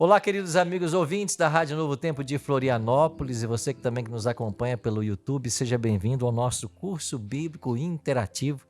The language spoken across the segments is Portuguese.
Olá, queridos amigos ouvintes da Rádio Novo Tempo de Florianópolis e você que também nos acompanha pelo YouTube, seja bem-vindo ao nosso curso bíblico interativo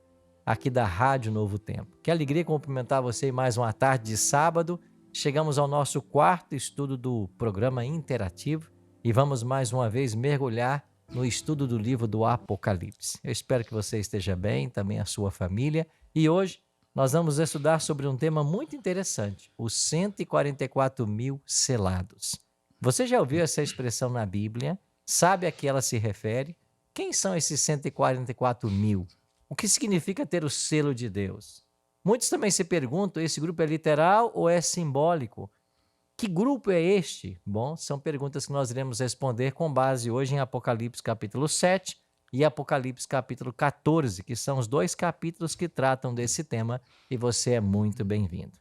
aqui da Rádio Novo Tempo. Que alegria cumprimentar você em mais uma tarde de sábado. Chegamos ao nosso quarto estudo do programa interativo e vamos mais uma vez mergulhar no estudo do livro do Apocalipse. Eu espero que você esteja bem, também a sua família, e hoje nós vamos estudar sobre um tema muito interessante, os 144 mil selados. Você já ouviu essa expressão na Bíblia? Sabe a que ela se refere? Quem são esses 144 mil? O que significa ter o selo de Deus? Muitos também se perguntam, esse grupo é literal ou é simbólico? Que grupo é este? Bom, são perguntas que nós iremos responder com base hoje em Apocalipse capítulo 7, e Apocalipse capítulo 14, que são os dois capítulos que tratam desse tema, e você é muito bem-vindo.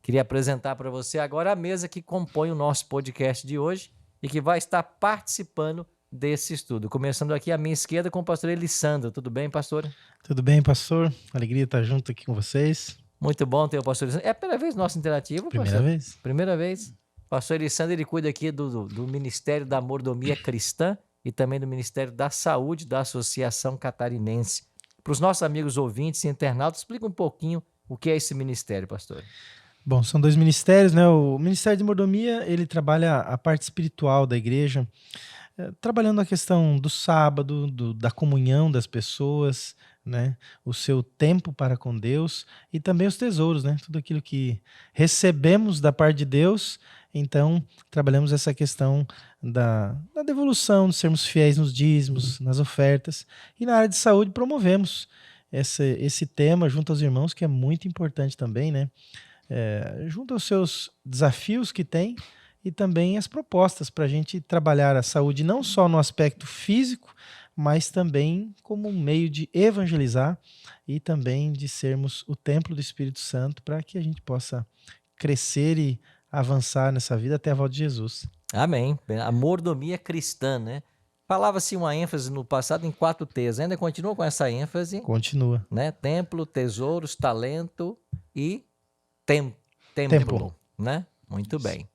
Queria apresentar para você agora a mesa que compõe o nosso podcast de hoje e que vai estar participando desse estudo. Começando aqui à minha esquerda com o pastor Elissandro. Tudo bem, pastor? Tudo bem, pastor? Alegria estar junto aqui com vocês. Muito bom ter o pastor Elissandro. É a primeira vez nosso interativo, Primeira pastor? vez. Primeira vez. O pastor Elissandro, ele cuida aqui do Ministério da Mordomia Cristã e também do Ministério da Saúde da Associação Catarinense. Para os nossos amigos ouvintes e internautas, explica um pouquinho o que é esse ministério, pastor. Bom, são dois ministérios, né? O Ministério de Mordomia, ele trabalha a parte espiritual da igreja, trabalhando a questão do sábado, da comunhão das pessoas, né? O seu tempo para com Deus e também os tesouros, né? Tudo aquilo que recebemos da parte de Deus. Então, trabalhamos essa questão da devolução, de sermos fiéis nos dízimos, nas ofertas. E na área de saúde promovemos esse tema junto aos irmãos, que é muito importante também, né? Junto aos seus desafios que tem e também as propostas para a gente trabalhar a saúde não só no aspecto físico, mas também como um meio de evangelizar e também de sermos o templo do Espírito Santo para que a gente possa crescer e avançar nessa vida até a volta de Jesus. Amém. A mordomia cristã, né? Falava-se uma ênfase no passado em 4 T's. Ainda continua com essa ênfase, Continua. né? Templo, tesouros, talento e templo, Templo. né? Muito bem.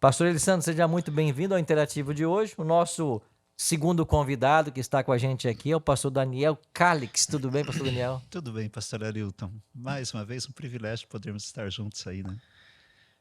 Pastor Elissandro, seja muito bem-vindo ao Interativo de hoje. O nosso segundo convidado que está com a gente aqui é o pastor Daniel Calix. Tudo bem, pastor Daniel? Tudo bem, pastor Arilton. Mais uma vez, um privilégio podermos estar juntos aí, né?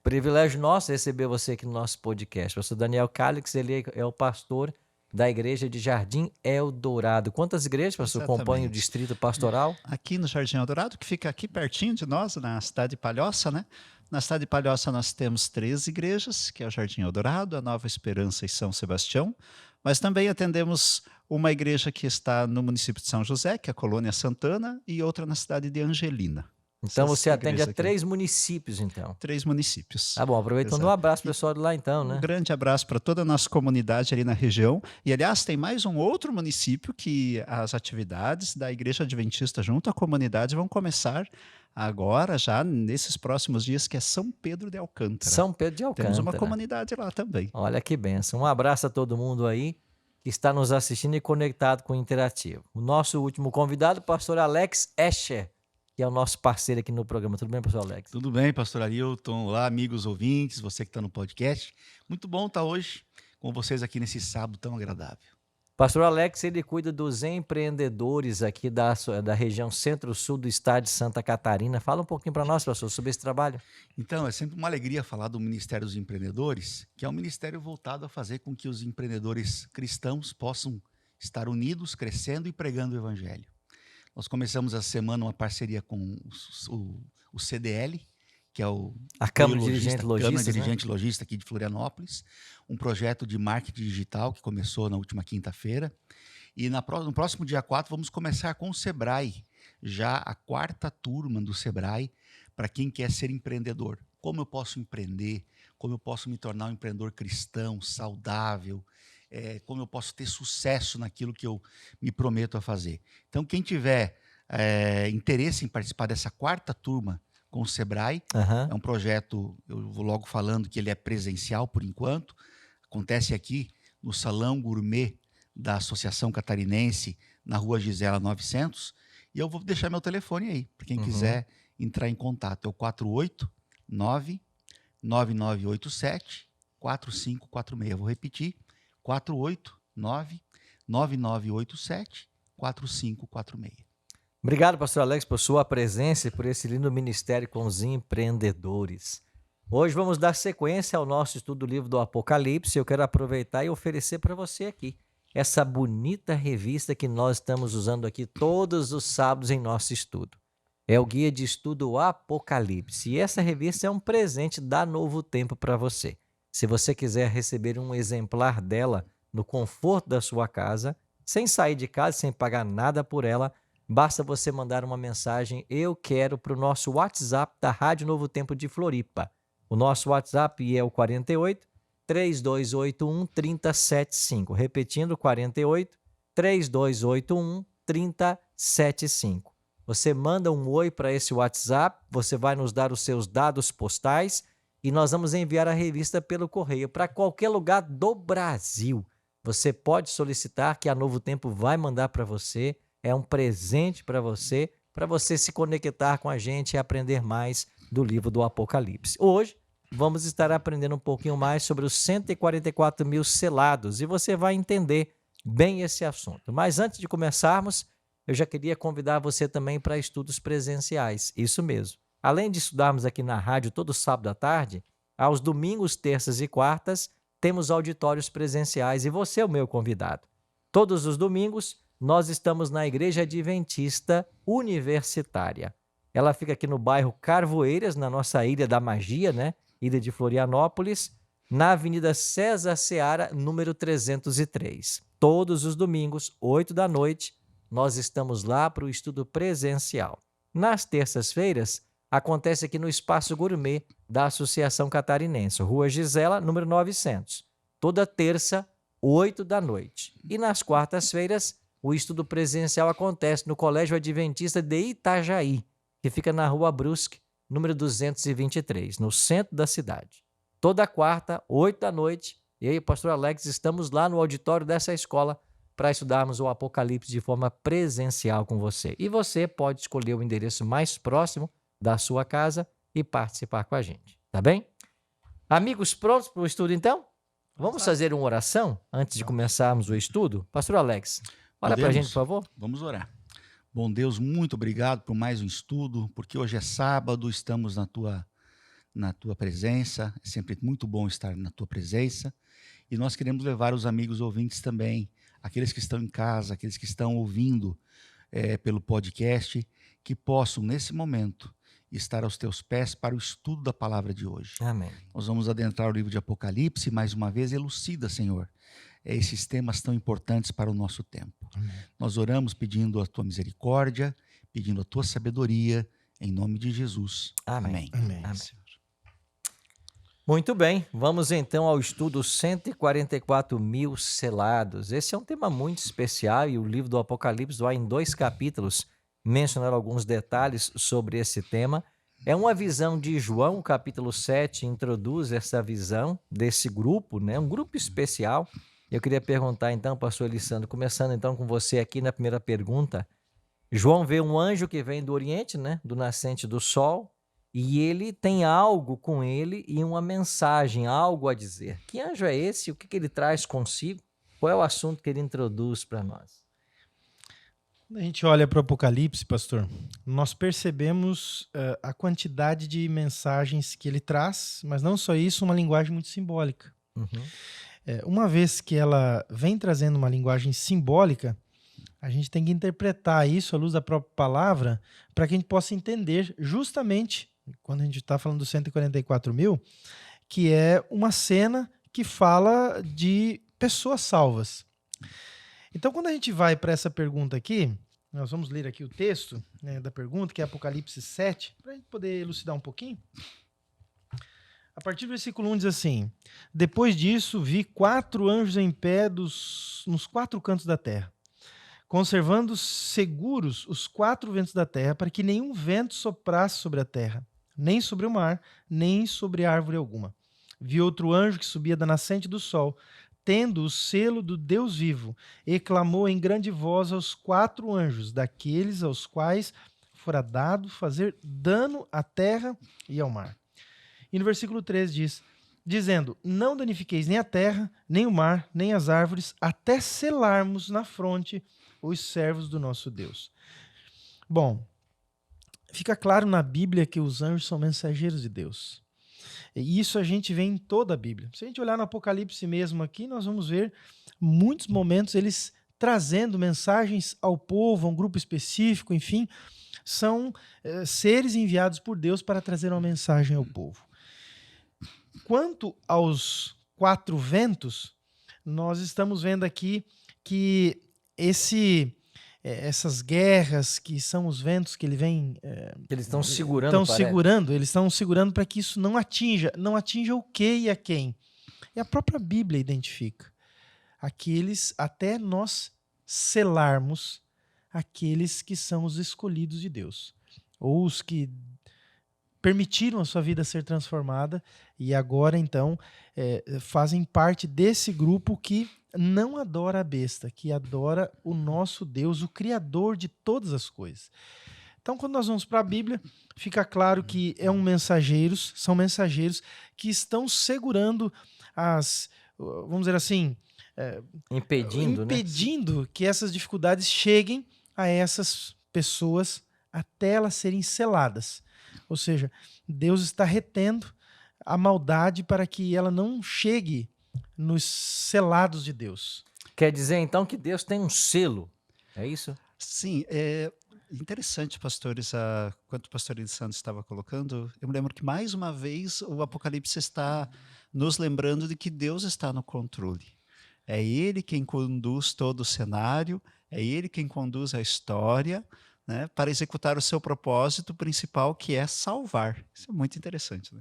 Privilégio nosso receber você aqui no nosso podcast. O pastor Daniel Calix, ele é o pastor da igreja de Jardim Eldorado. Quantas igrejas, pastor, compõem o distrito pastoral? Aqui no Jardim Eldorado, que fica aqui pertinho de nós, na cidade de Palhoça, né? Na cidade de Palhoça nós temos 3 igrejas, que é o Jardim Eldorado, a Nova Esperança e São Sebastião, mas também atendemos uma igreja que está no município de São José, que é a Colônia Santana, e outra na cidade de Angelina. Então você atende a 3 municípios, então? 3 municípios. Tá bom, aproveitando um abraço pro pessoal de lá então, né? Um grande abraço para toda a nossa comunidade ali na região. E, aliás, tem mais um outro município que as atividades da Igreja Adventista junto à comunidade vão começar agora, já nesses próximos dias, que é São Pedro de Alcântara. São Pedro de Alcântara. Temos uma comunidade lá também. Olha que bênção. Um abraço a todo mundo aí que está nos assistindo e conectado com o Interativo. O nosso último convidado, o pastor Alex Escher, que é o nosso parceiro aqui no programa. Tudo bem, pastor Alex? Tudo bem, pastor Arilton. Olá, amigos ouvintes, você que está no podcast. Muito bom estar hoje com vocês aqui nesse sábado tão agradável. Pastor Alex, ele cuida dos empreendedores aqui da região centro-sul do estado de Santa Catarina. Fala um pouquinho para nós, pastor, sobre esse trabalho. Então, é sempre uma alegria falar do Ministério dos Empreendedores, que é um ministério voltado a fazer com que os empreendedores cristãos possam estar unidos, crescendo e pregando o evangelho. Nós começamos essa semana uma parceria com o CDL, que é a Câmara de Dirigente Logista aqui de Florianópolis, um projeto de marketing digital que começou na última quinta-feira. E no próximo dia 4 vamos começar com o Sebrae, já a 4ª turma do Sebrae, para quem quer ser empreendedor. Como eu posso empreender, como eu posso me tornar um empreendedor cristão, saudável, como eu posso ter sucesso naquilo que eu me prometo a fazer. Então, quem tiver interesse em participar dessa 4ª turma com o Sebrae, é um projeto, eu vou logo falando que ele é presencial por enquanto, acontece aqui no Salão Gourmet da Associação Catarinense, na Rua Gisela 900, e eu vou deixar meu telefone aí, para quem quiser entrar em contato, é o 489 9987-4546. Vou repetir, 489-9987-4546. Obrigado, pastor Alex, por sua presença e por esse lindo ministério com os empreendedores. Hoje vamos dar sequência ao nosso estudo do livro do Apocalipse. Eu quero aproveitar e oferecer para você aqui essa bonita revista que nós estamos usando aqui todos os sábados em nosso estudo. É o Guia de Estudo Apocalipse. E essa revista é um presente da Novo Tempo para você. Se você quiser receber um exemplar dela no conforto da sua casa, sem sair de casa, sem pagar nada por ela, basta você mandar uma mensagem "Eu quero" para o nosso WhatsApp da Rádio Novo Tempo de Floripa. O nosso WhatsApp é o 48 3281 3075. Repetindo, 48 3281 3075. Você manda um oi para esse WhatsApp, você vai nos dar os seus dados postais e nós vamos enviar a revista pelo correio para qualquer lugar do Brasil. Você pode solicitar que a Novo Tempo vai mandar para você. É um presente para você se conectar com a gente e aprender mais do livro do Apocalipse. Hoje vamos estar aprendendo um pouquinho mais sobre os 144 mil selados e você vai entender bem esse assunto. Mas antes de começarmos, eu já queria convidar você também para estudos presenciais. Isso mesmo. Além de estudarmos aqui na rádio todo sábado à tarde, aos domingos, terças e quartas, temos auditórios presenciais e você é o meu convidado. Todos os domingos, nós estamos na Igreja Adventista Universitária. Ela fica aqui no bairro Carvoeiras, na nossa Ilha da Magia, né? Ilha de Florianópolis, na Avenida César Seara, número 303. Todos os domingos, 8 da noite, nós estamos lá para o estudo presencial. Nas terças-feiras, acontece aqui no Espaço Gourmet da Associação Catarinense, Rua Gisela, número 900. Toda terça, 8 da noite. E nas quartas-feiras, o estudo presencial acontece no Colégio Adventista de Itajaí, que fica na Rua Brusque, número 223, no centro da cidade. Toda quarta, 8 da noite, eu e o pastor Alex estamos lá no auditório dessa escola para estudarmos o Apocalipse de forma presencial com você. E você pode escolher o endereço mais próximo da sua casa e participar com a gente, tá bem? Amigos, prontos para o estudo então? Vamos fazer uma oração antes de começarmos o estudo? Pastor Alex, ora para a gente, por favor. Vamos orar. Bom Deus, muito obrigado por mais um estudo, porque hoje é sábado, estamos na tua presença, é sempre muito bom estar na tua presença, e nós queremos levar os amigos ouvintes também, aqueles que estão em casa, aqueles que estão ouvindo pelo podcast, que possam, nesse momento, estar aos teus pés para o estudo da palavra de hoje. Amém. Nós vamos adentrar o livro de Apocalipse, mais uma vez, elucida, Senhor, esses temas tão importantes para o nosso tempo. Amém. Nós oramos pedindo a tua misericórdia, pedindo a tua sabedoria, em nome de Jesus. Amém. Amém. Amém. Muito bem, vamos então ao estudo 144 mil selados. Esse é um tema muito especial e o livro do Apocalipse vai em 2 capítulos mencionar alguns detalhes sobre esse tema. É uma visão de João, capítulo 7, introduz essa visão desse grupo, né? Um grupo especial. Eu queria perguntar então, pastor Elisandro, começando então com você aqui na primeira pergunta. João vê um anjo que vem do Oriente, né? Do nascente do sol, e ele tem algo com ele e uma mensagem, algo a dizer. Que anjo é esse? O que ele traz consigo? Qual é o assunto que ele introduz para nós? Quando a gente olha para o Apocalipse, pastor, nós percebemos a quantidade de mensagens que ele traz, mas não só isso, uma linguagem muito simbólica. Uhum. Uma vez que ela vem trazendo uma linguagem simbólica, a gente tem que interpretar isso à luz da própria palavra para que a gente possa entender justamente, quando a gente está falando dos 144 mil, que é uma cena que fala de pessoas salvas. Então, quando a gente vai para essa pergunta aqui, nós vamos ler aqui o texto, né, da pergunta, que é Apocalipse 7, para a gente poder elucidar um pouquinho. A partir do versículo 1 diz assim: Depois disso, vi 4 anjos em pé nos 4 cantos da terra, conservando seguros os 4 ventos da terra, para que nenhum vento soprasse sobre a terra, nem sobre o mar, nem sobre árvore alguma. Vi outro anjo que subia da nascente do sol, tendo o selo do Deus vivo, e clamou em grande voz aos 4 anjos, daqueles aos quais fora dado fazer dano à terra e ao mar. E no versículo 3 diz, dizendo, não danifiqueis nem a terra, nem o mar, nem as árvores, até selarmos na fronte os servos do nosso Deus. Bom, fica claro na Bíblia que os anjos são mensageiros de Deus. E isso a gente vê em toda a Bíblia. Se a gente olhar no Apocalipse mesmo aqui, nós vamos ver muitos momentos eles trazendo mensagens ao povo, a um grupo específico, enfim, são seres enviados por Deus para trazer uma mensagem ao povo. Quanto aos 4 ventos, nós estamos vendo aqui que essas guerras, que são os ventos que ele vem... Eles estão segurando, eles estão segurando para que isso não atinja. Não atinja o quê e a quem? E a própria Bíblia identifica. Aqueles, até nós selarmos aqueles que são os escolhidos de Deus. Ou os que permitiram a sua vida ser transformada e agora, então, fazem parte desse grupo que não adora a besta, que adora o nosso Deus, o Criador de todas as coisas. Então, quando nós vamos para a Bíblia, fica claro que são mensageiros que estão segurando vamos dizer assim, impedindo que essas dificuldades cheguem a essas pessoas até elas serem seladas. Ou seja, Deus está retendo a maldade para que ela não chegue nos selados de Deus. Quer dizer, então, que Deus tem um selo, é isso? Sim, é interessante, pastores, quanto o pastor Eli Santos estava colocando, eu me lembro que mais uma vez o Apocalipse está nos lembrando de que Deus está no controle. É Ele quem conduz todo o cenário, é Ele quem conduz a história, né, para executar o seu propósito principal, que é salvar. Isso é muito interessante, né?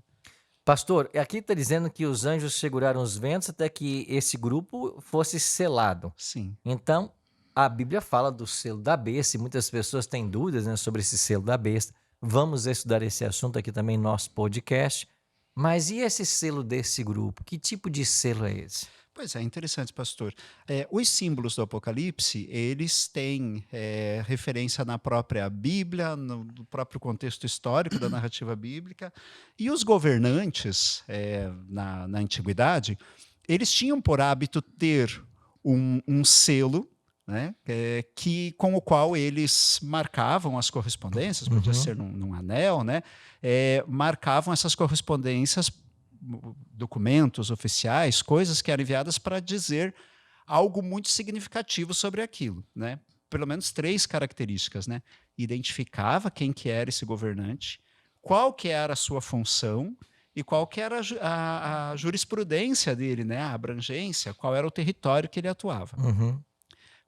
Pastor, aqui está dizendo que os anjos seguraram os ventos até que esse grupo fosse selado. Sim. Então, a Bíblia fala do selo da besta e muitas pessoas têm dúvidas, né, sobre esse selo da besta. Vamos estudar esse assunto aqui também no nosso podcast. Mas e esse selo desse grupo? Que tipo de selo é esse? Pois é, interessante, pastor. Os símbolos do Apocalipse, eles têm referência na própria Bíblia, no próprio contexto histórico da narrativa bíblica. E os governantes, na Antiguidade, eles tinham por hábito ter um selo, né, com o qual eles marcavam as correspondências, podia ser num anel, né, marcavam essas correspondências, documentos oficiais, coisas que eram enviadas para dizer algo muito significativo sobre aquilo, né? Pelo menos 3 características, né? Identificava quem que era esse governante, qual que era a sua função e qual que era a jurisprudência dele, né? A abrangência, qual era o território que ele atuava.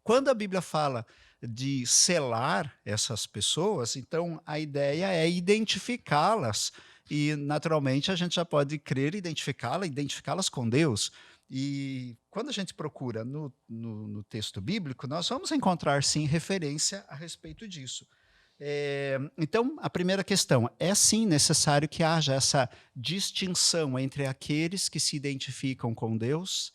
Quando a Bíblia fala de selar essas pessoas, então a ideia é identificá-las. E, naturalmente, a gente já pode crer e identificá-las com Deus. E quando a gente procura no texto bíblico, nós vamos encontrar, sim, referência a respeito disso. Então, a primeira questão, é sim necessário que haja essa distinção entre aqueles que se identificam com Deus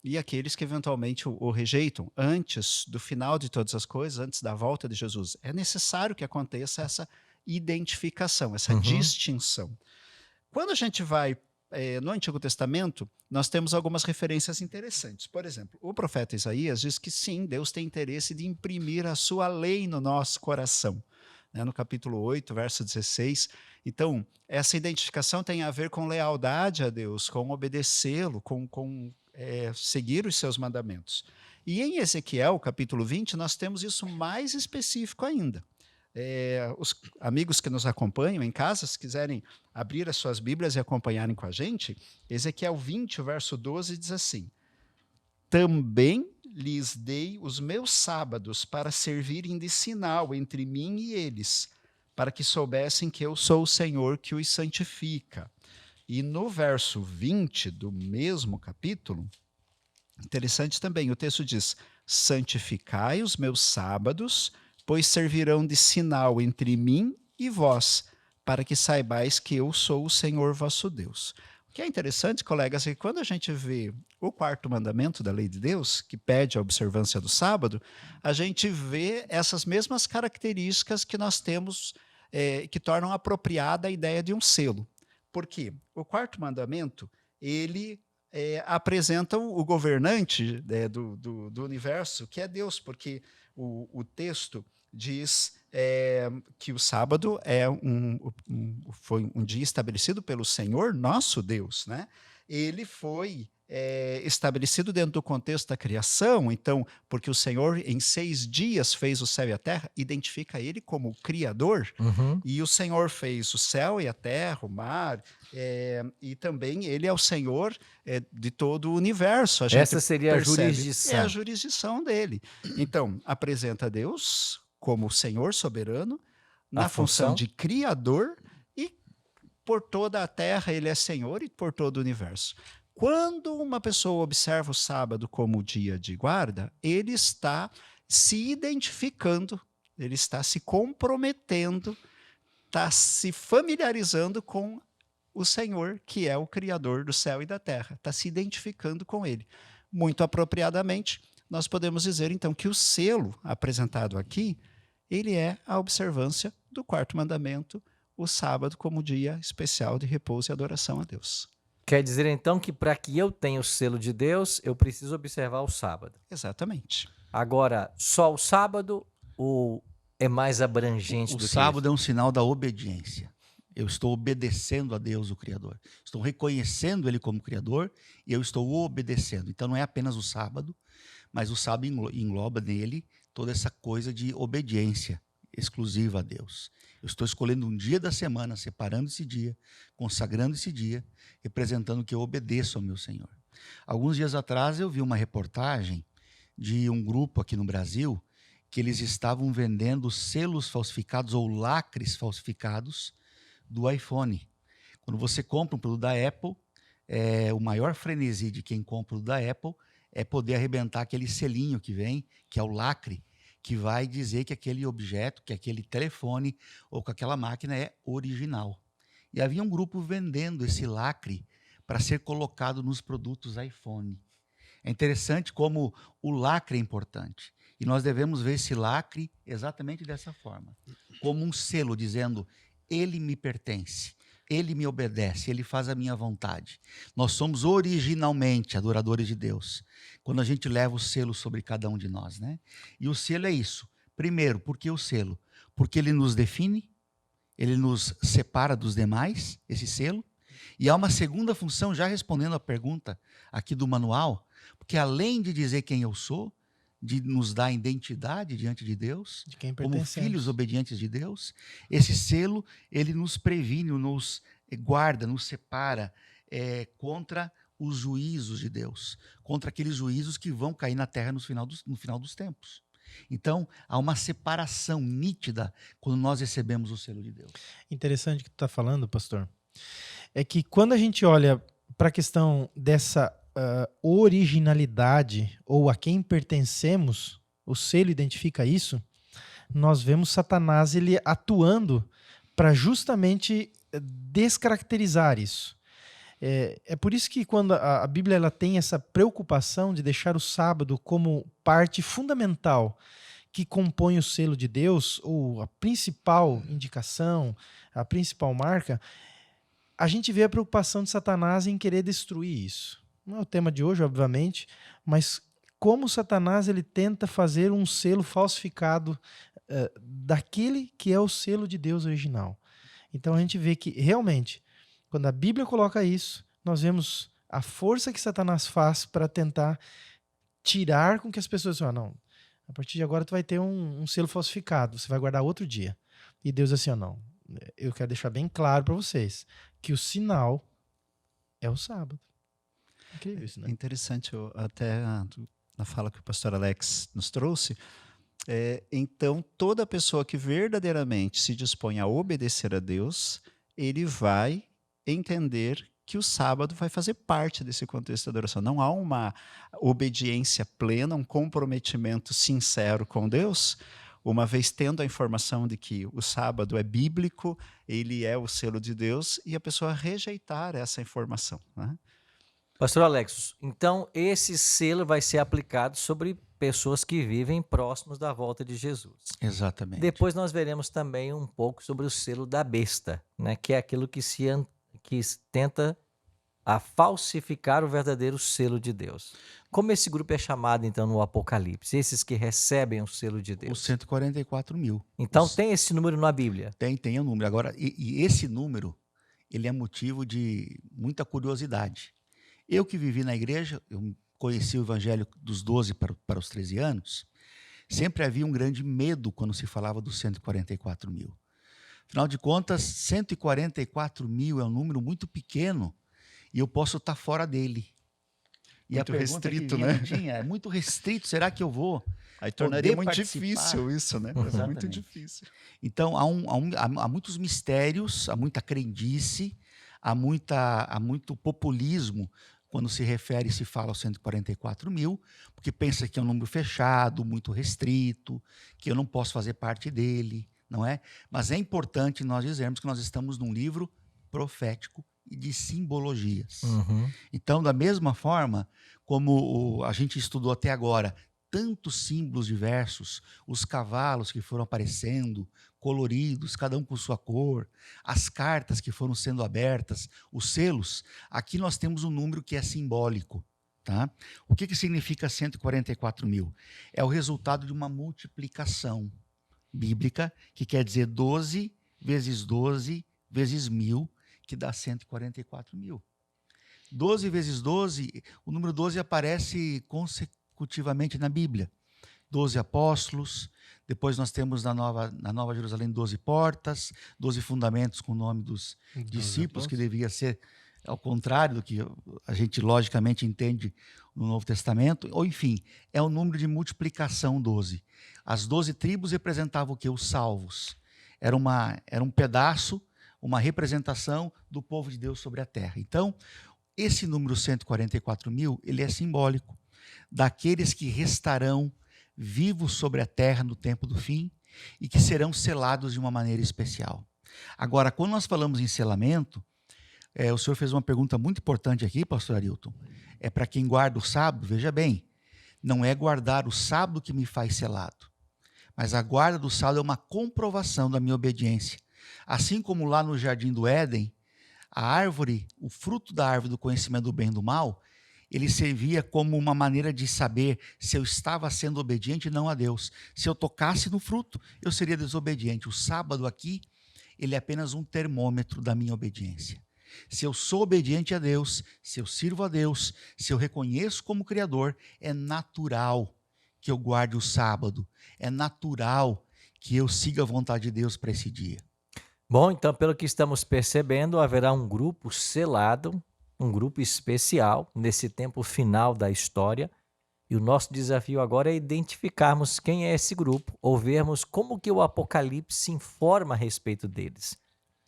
e aqueles que eventualmente o rejeitam antes do final de todas as coisas, antes da volta de Jesus. É necessário que aconteça essa identificação, essa distinção. Quando a gente vai no Antigo Testamento, nós temos algumas referências interessantes. Por exemplo, o profeta Isaías diz que sim, Deus tem interesse de imprimir a sua lei no nosso coração. Né? No capítulo 8, verso 16. Então, essa identificação tem a ver com lealdade a Deus, com obedecê-lo, com seguir os seus mandamentos. E em Ezequiel, capítulo 20, nós temos isso mais específico ainda. Os amigos que nos acompanham em casa, se quiserem abrir as suas Bíblias e acompanharem com a gente, Ezequiel 20, o verso 12, diz assim: também lhes dei os meus sábados para servirem de sinal entre mim e eles, para que soubessem que eu sou o Senhor que os santifica. E no verso 20 do mesmo capítulo, interessante também, o texto diz: santificai os meus sábados, pois servirão de sinal entre mim e vós, para que saibais que eu sou o Senhor vosso Deus. O que é interessante, colegas, é que quando a gente vê o 4º mandamento da lei de Deus, que pede a observância do sábado, a gente vê essas mesmas características que nós temos, que tornam apropriada a ideia de um selo. Porque o quarto mandamento, ele apresenta o governante do universo, que é Deus, porque o texto diz que o sábado foi um dia estabelecido pelo Senhor, nosso Deus, né? Ele foi estabelecido dentro do contexto da criação, então, porque o Senhor em 6 dias fez o céu e a terra, identifica ele como o Criador, e o Senhor fez o céu e a terra, o mar, e também ele é o Senhor de todo o universo. Essa seria percebe, a jurisdição. É a jurisdição dele. Então, apresenta Deus como o Senhor soberano, na função de Criador, e por toda a terra ele é Senhor e por todo o universo. Quando uma pessoa observa o sábado como dia de guarda, ele está se identificando, ele está se comprometendo, está se familiarizando com o Senhor, que é o Criador do céu e da terra, está se identificando com ele. Muito apropriadamente, nós podemos dizer, então, que o selo apresentado aqui, ele é a observância do quarto mandamento, o sábado como dia especial de repouso e adoração a Deus. Quer dizer, então, que para que eu tenha o selo de Deus, eu preciso observar o sábado. Exatamente. Agora, só o sábado ou é mais abrangente do que isso? O sábado é um sinal da obediência. Eu estou obedecendo a Deus, o Criador. Estou reconhecendo Ele como Criador e eu estou obedecendo. Então, não é apenas o sábado, mas o sábado engloba nele toda essa coisa de obediência exclusiva a Deus. Eu estou escolhendo um dia da semana, separando esse dia, consagrando esse dia, representando que eu obedeço ao meu Senhor. Alguns dias atrás eu vi uma reportagem de um grupo aqui no Brasil que eles estavam vendendo selos falsificados ou lacres falsificados do iPhone. Quando você compra um produto da Apple, o maior frenesi de quem compra o da Apple é poder arrebentar aquele selinho que vem, que é o lacre, que vai dizer que aquele objeto, que aquele telefone ou que aquela máquina é original. E havia um grupo vendendo esse lacre para ser colocado nos produtos iPhone. É interessante como o lacre é importante. E nós devemos ver esse lacre exatamente dessa forma, como um selo dizendo, ele me pertence, ele me obedece, ele faz a minha vontade. Nós somos originalmente adoradores de Deus, quando a gente leva o selo sobre cada um de nós, né? E o selo é isso. Primeiro, por que o selo? Porque ele nos define, ele nos separa dos demais, esse selo. E há uma segunda função, já respondendo a pergunta aqui do manual, porque além de dizer quem eu sou, de nos dar identidade diante de Deus, De quem como pertencemos. filhos obedientes de Deus, esse selo, ele nos previne, nos guarda, nos separa contra os juízos de Deus, contra aqueles juízos que vão cair na terra no final dos tempos. Então, há uma separação nítida quando nós recebemos o selo de Deus. Interessante que tu está falando, pastor, é que quando a gente olha para a questão dessa originalidade ou a quem pertencemos, o selo identifica isso, nós vemos Satanás ele atuando para justamente descaracterizar isso. É por isso que quando a Bíblia ela tem essa preocupação de deixar o sábado como parte fundamental que compõe o selo de Deus, ou a principal indicação, a principal marca, a gente vê a preocupação de Satanás em querer destruir isso. Não é o tema de hoje, obviamente, mas como Satanás ele tenta fazer um selo falsificado daquele que é o selo de Deus original. Então a gente vê que realmente, quando a Bíblia coloca isso, nós vemos a força que Satanás faz para tentar tirar com que as pessoas falem, não, a partir de agora tu vai ter um selo falsificado, você vai guardar outro dia. E Deus assim, não, eu quero deixar bem claro para vocês que o sinal é o sábado. Incrível isso, né? É interessante, até na fala que o pastor Alex nos trouxe, então toda pessoa que verdadeiramente se dispõe a obedecer a Deus, ele vai entender que o sábado vai fazer parte desse contexto de adoração. Não há uma obediência plena, um comprometimento sincero com Deus, uma vez tendo a informação de que o sábado é bíblico, ele é o selo de Deus, e a pessoa rejeitar essa informação, né? Pastor Alex, então esse selo vai ser aplicado sobre pessoas que vivem próximos da volta de Jesus. Exatamente. Depois nós veremos também um pouco sobre o selo da besta, né? Que é aquilo que que tenta a falsificar o verdadeiro selo de Deus. Como esse grupo é chamado, então, no Apocalipse? Esses que recebem o selo de Os Deus. 144 mil. Então, tem esse número na Bíblia. Tem o número. Agora, e esse número, ele é motivo de muita curiosidade. Eu que vivi na igreja, eu conheci o evangelho dos 12 para os 13 anos, sempre havia um grande medo quando se falava dos 144 mil. Afinal de contas, 144 mil é um número muito pequeno e eu posso estar fora dele. E Muito a pergunta restrito, que né? vinha, é muito restrito, será que eu vou? Aí tornaria poder muito participar? difícil isso, né? É muito Exatamente. difícil. Então, há muitos mistérios, há muita crendice, há muito populismo quando se refere e se fala aos 144 mil, porque pensa que é um número fechado, muito restrito, que eu não posso fazer parte dele, não é? Mas é importante nós dizermos que nós estamos num livro profético e de simbologias. Então, da mesma forma como a gente estudou até agora, tantos símbolos diversos, os cavalos que foram aparecendo, coloridos, cada um com sua cor, as cartas que foram sendo abertas, os selos, aqui nós temos um número que é simbólico. Tá? O que significa 144 mil? É o resultado de uma multiplicação bíblica, que quer dizer 12 vezes 1000, que dá 144 mil. 12 vezes 12, o número 12 aparece consecutivamente na Bíblia. 12 apóstolos, depois nós temos na Nova Jerusalém 12 portas, 12 fundamentos com o nome dos discípulos, que devia ser ao contrário do que a gente logicamente entende no Novo Testamento. Ou enfim, é o número de multiplicação 12. As 12 tribos representavam o quê? Os salvos. Era um pedaço, uma representação do povo de Deus sobre a terra. Então, esse número 144 mil, ele é simbólico daqueles que restarão vivos sobre a terra no tempo do fim e que serão selados de uma maneira especial. Agora, quando nós falamos em selamento, o senhor fez uma pergunta muito importante aqui, pastor Arilton. É para quem guarda o sábado, veja bem, não é guardar o sábado que me faz selado, mas a guarda do sábado é uma comprovação da minha obediência. Assim como lá no Jardim do Éden, a árvore, o fruto da árvore do conhecimento do bem e do mal, ele servia como uma maneira de saber se eu estava sendo obediente não a Deus. Se eu tocasse no fruto, eu seria desobediente. O sábado aqui, ele é apenas um termômetro da minha obediência. Se eu sou obediente a Deus, se eu sirvo a Deus, se eu reconheço como Criador, é natural que eu guarde o sábado. É natural que eu siga a vontade de Deus para esse dia. Bom, então, pelo que estamos percebendo, haverá um grupo selado, um grupo especial nesse tempo final da história. E o nosso desafio agora é identificarmos quem é esse grupo, ou vermos como que o Apocalipse informa a respeito deles.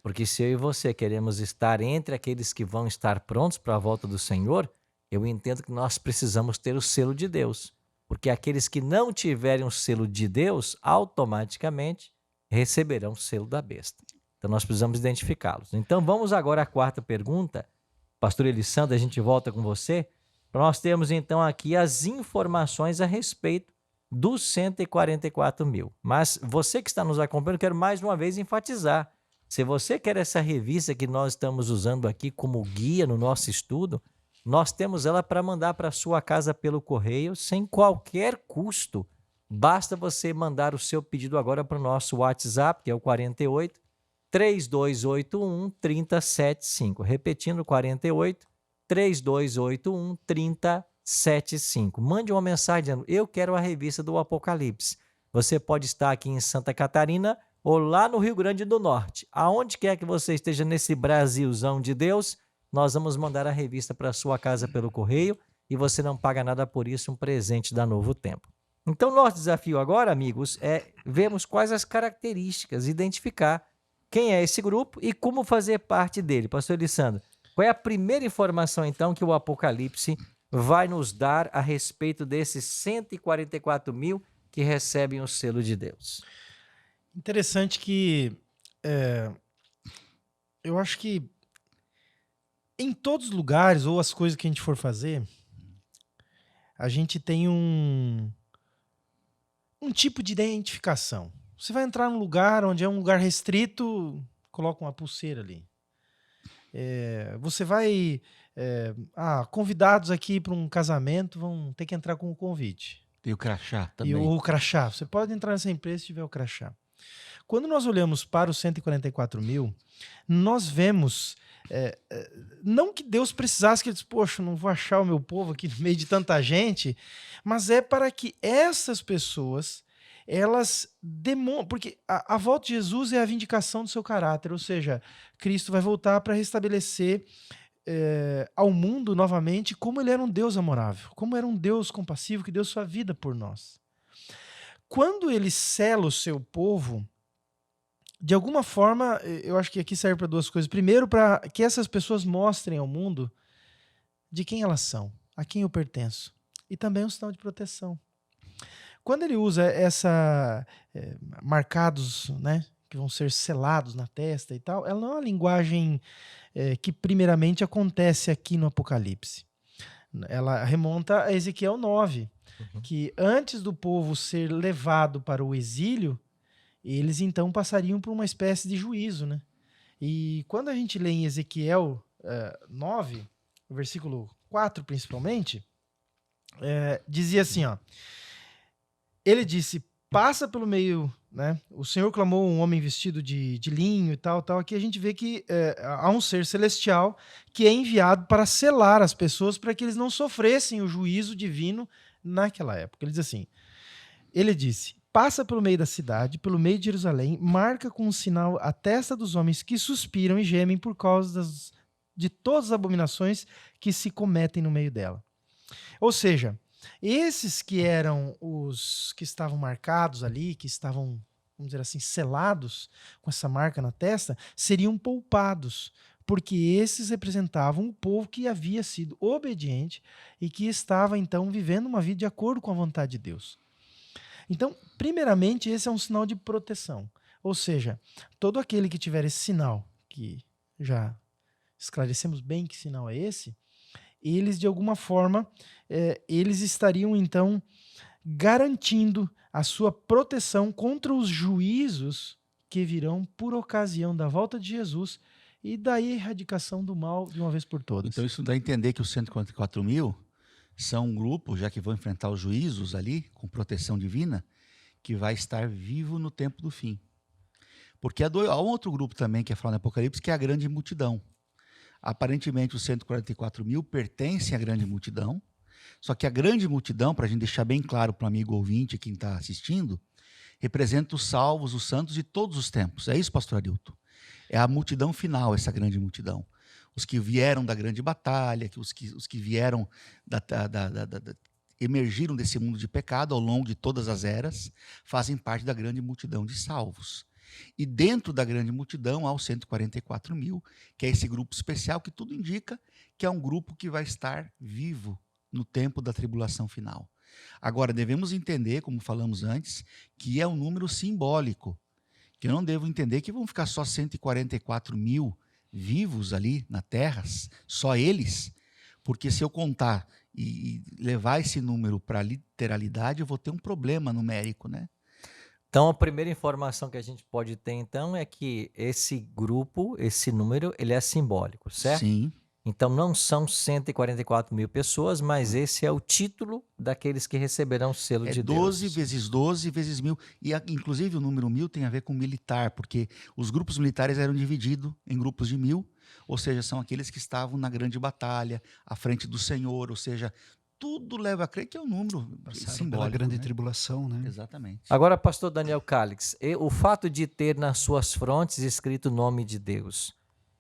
Porque se eu e você queremos estar entre aqueles que vão estar prontos para a volta do Senhor, eu entendo que nós precisamos ter o selo de Deus. Porque aqueles que não tiverem o selo de Deus, automaticamente receberão o selo da besta. Então nós precisamos identificá-los. Então vamos agora à quarta pergunta. Pastor Elisandro, a gente volta com você. Nós temos então aqui as informações a respeito dos 144 mil. Mas você que está nos acompanhando, quero mais uma vez enfatizar. Se você quer essa revista que nós estamos usando aqui como guia no nosso estudo, nós temos ela para mandar para a sua casa pelo correio sem qualquer custo. Basta você mandar o seu pedido agora para o nosso WhatsApp, que é o 48 3281 3075. Repetindo, 48 3281 3075. Mande uma mensagem dizendo: eu quero a revista do Apocalipse. Você pode estar aqui em Santa Catarina ou lá no Rio Grande do Norte. Aonde quer que você esteja nesse Brasilzão de Deus, nós vamos mandar a revista para a sua casa pelo correio e você não paga nada por isso, um presente da Novo Tempo. Então, nosso desafio agora, amigos, é vermos quais as características, identificar quem é esse grupo e como fazer parte dele. Pastor Elisandro, qual é a primeira informação, então, que o Apocalipse vai nos dar a respeito desses 144 mil que recebem o selo de Deus? Interessante que eu acho que em todos os lugares, ou as coisas que a gente for fazer, a gente tem um tipo de identificação. Você vai entrar num lugar onde é um lugar restrito, coloca uma pulseira ali. Você vai... convidados aqui para um casamento vão ter que entrar com o convite. Tem o crachá também. E o crachá. Você pode entrar nessa empresa se tiver o crachá. Quando nós olhamos para os 144 mil, nós vemos... não que Deus precisasse que ele disse, poxa, não vou achar o meu povo aqui no meio de tanta gente, mas é para que essas pessoas, elas demonstram, porque a volta de Jesus é a vindicação do seu caráter, ou seja, Cristo vai voltar para restabelecer ao mundo novamente como ele era um Deus amorável, como era um Deus compassivo que deu sua vida por nós. Quando ele sela o seu povo, de alguma forma, eu acho que aqui serve para duas coisas. Primeiro, para que essas pessoas mostrem ao mundo de quem elas são, a quem eu pertenço. E também um sinal de proteção. Quando ele usa marcados, né, que vão ser selados na testa e tal, ela não é uma linguagem que primeiramente acontece aqui no Apocalipse. Ela remonta a Ezequiel 9, que antes do povo ser levado para o exílio, eles então passariam por uma espécie de juízo, né? E quando a gente lê em Ezequiel 9, versículo 4 principalmente, dizia assim, ó, ele disse, passa pelo meio, né? O Senhor clamou um homem vestido de linho e tal. Aqui a gente vê que há um ser celestial que é enviado para selar as pessoas para que eles não sofressem o juízo divino naquela época. Ele diz assim, ele disse, passa pelo meio da cidade, pelo meio de Jerusalém, marca com um sinal a testa dos homens que suspiram e gemem por causa de todas as abominações que se cometem no meio dela. Ou seja, esses que eram os que estavam marcados ali, que estavam, vamos dizer assim, selados com essa marca na testa, seriam poupados, porque esses representavam o povo que havia sido obediente e que estava, então, vivendo uma vida de acordo com a vontade de Deus. Então, primeiramente, esse é um sinal de proteção. Ou seja, todo aquele que tiver esse sinal, que já esclarecemos bem que sinal é esse, eles, de alguma forma, eles estariam, então, garantindo a sua proteção contra os juízos que virão por ocasião da volta de Jesus e da erradicação do mal de uma vez por todas. Então, isso dá a entender que os 144 mil são um grupo, já que vão enfrentar os juízos ali, com proteção divina, que vai estar vivo no tempo do fim. Porque há um outro grupo também que é falado no Apocalipse, que é a grande multidão. Aparentemente, os 144 mil pertencem à grande multidão, só que a grande multidão, para a gente deixar bem claro para o amigo ouvinte, quem está assistindo, representa os salvos, os santos de todos os tempos. É isso, pastor Arilton? É a multidão final, essa grande multidão. Os que vieram da grande batalha, os que vieram, emergiram desse mundo de pecado ao longo de todas as eras, fazem parte da grande multidão de salvos. E dentro da grande multidão há os 144 mil, que é esse grupo especial que tudo indica que é um grupo que vai estar vivo no tempo da tribulação final. Agora, devemos entender, como falamos antes, que é um número simbólico, que eu não devo entender que vão ficar só 144 mil vivos ali na Terra, só eles, porque se eu contar e levar esse número para a literalidade, eu vou ter um problema numérico, né? Então, a primeira informação que a gente pode ter, então, é que esse grupo, esse número, ele é simbólico, certo? Sim. Então, não são 144 mil pessoas, mas esse é o título daqueles que receberão o selo de Deus. 12 vezes 12 vezes 1000. E, inclusive, o número 1000 tem a ver com militar, porque os grupos militares eram divididos em grupos de 1000, ou seja, são aqueles que estavam na grande batalha, à frente do Senhor, ou seja, tudo leva a crer que é um número simbólico. Pela grande né? tribulação, né? Exatamente. Agora, pastor Daniel Calix, o fato de ter nas suas frontes escrito o nome de Deus,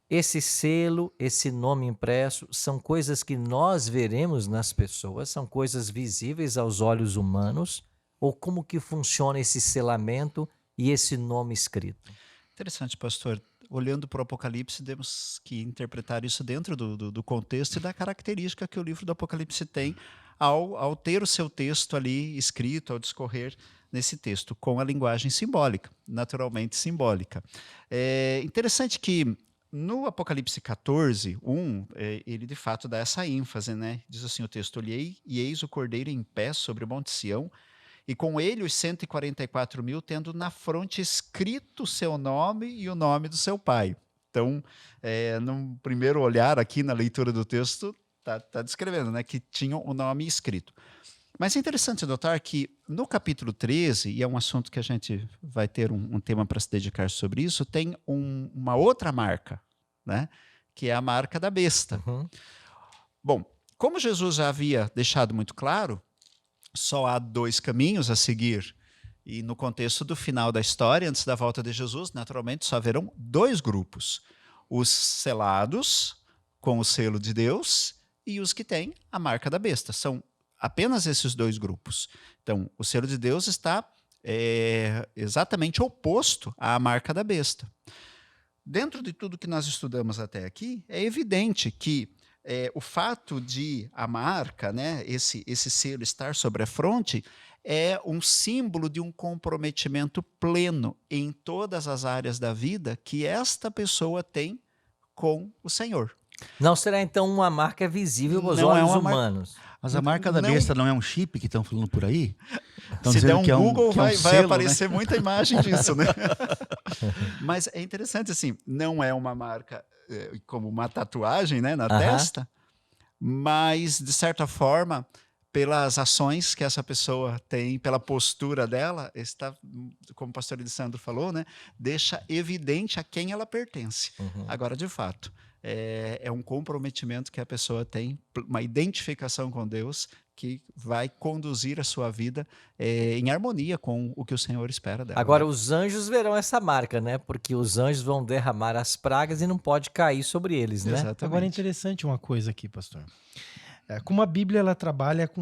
esse selo, esse nome impresso, são coisas que nós veremos nas pessoas, são coisas visíveis aos olhos humanos, ou como que funciona esse selamento e esse nome escrito? Interessante, pastor. Olhando para o Apocalipse, temos que interpretar isso dentro do contexto e da característica que o livro do Apocalipse tem ao ter o seu texto ali escrito, ao discorrer nesse texto, com a linguagem simbólica, naturalmente simbólica. É interessante que no Apocalipse 14, 1, ele de fato dá essa ênfase, né? Diz assim o texto, olhei e eis o Cordeiro em pé sobre o Monte Sião, e com ele os 144 mil, tendo na fronte escrito o seu nome e o nome do seu pai. Então, num primeiro olhar aqui na leitura do texto, está descrevendo, né, que tinham o nome escrito. Mas é interessante notar que no capítulo 13, e é um assunto que a gente vai ter um tema para se dedicar sobre isso, tem uma outra marca, né, que é a marca da besta. Uhum. Bom, como Jesus já havia deixado muito claro, só há 2 caminhos a seguir. E no contexto do final da história, antes da volta de Jesus, naturalmente só haverão 2 grupos. Os selados, com o selo de Deus, e os que têm a marca da besta. São apenas esses 2 grupos. Então, o selo de Deus está exatamente oposto à marca da besta. Dentro de tudo que nós estudamos até aqui, é evidente que o fato de a marca, né, esse selo estar sobre a fronte, é um símbolo de um comprometimento pleno em todas as áreas da vida que esta pessoa tem com o Senhor. Não será então uma marca visível aos Não é olhos uma humanos. Mas a marca da Não. besta não é um chip que estão falando por aí? Estão Se der dizendo um que é Google, que é um vai selo, aparecer muita imagem disso, né? Mas é interessante, assim, não é uma marca como uma tatuagem, né, na testa, mas, de certa forma, pelas ações que essa pessoa tem, pela postura dela, está, como o pastor Elisandro falou, né, deixa evidente a quem ela pertence. Uhum. Agora, de fato, é um comprometimento que a pessoa tem, uma identificação com Deus que vai conduzir a sua vida em harmonia com o que o Senhor espera dela. Agora, né? os anjos verão essa marca, né? Porque os anjos vão derramar as pragas e não pode cair sobre eles, né? Exatamente. Agora é interessante uma coisa aqui, pastor. Como a Bíblia ela trabalha com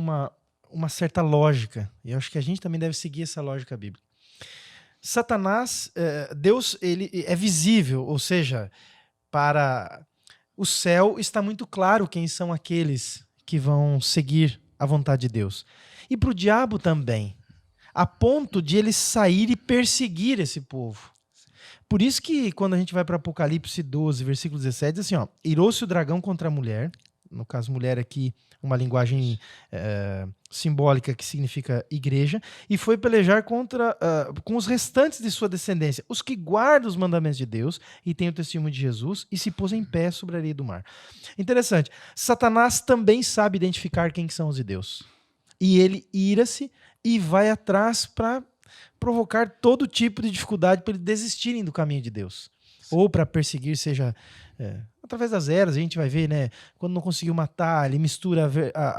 uma certa lógica, e eu acho que a gente também deve seguir essa lógica bíblica. Satanás, Deus, ele é visível, ou seja, para o céu está muito claro quem são aqueles que vão seguir a vontade de Deus. E para o diabo também, a ponto de ele sair e perseguir esse povo. Por isso que quando a gente vai para Apocalipse 12, versículo 17, diz assim, ó, irou-se o dragão contra a mulher, no caso mulher aqui, uma linguagem simbólica que significa igreja, e foi pelejar com os restantes de sua descendência, os que guardam os mandamentos de Deus e têm o testemunho de Jesus, e se pôs em pé sobre a areia do mar. Interessante, Satanás também sabe identificar quem são os de Deus. E ele ira-se e vai atrás para provocar todo tipo de dificuldade para eles desistirem do caminho de Deus. Ou para perseguir, seja através das eras, a gente vai ver, né? Quando não conseguiu matar, ele mistura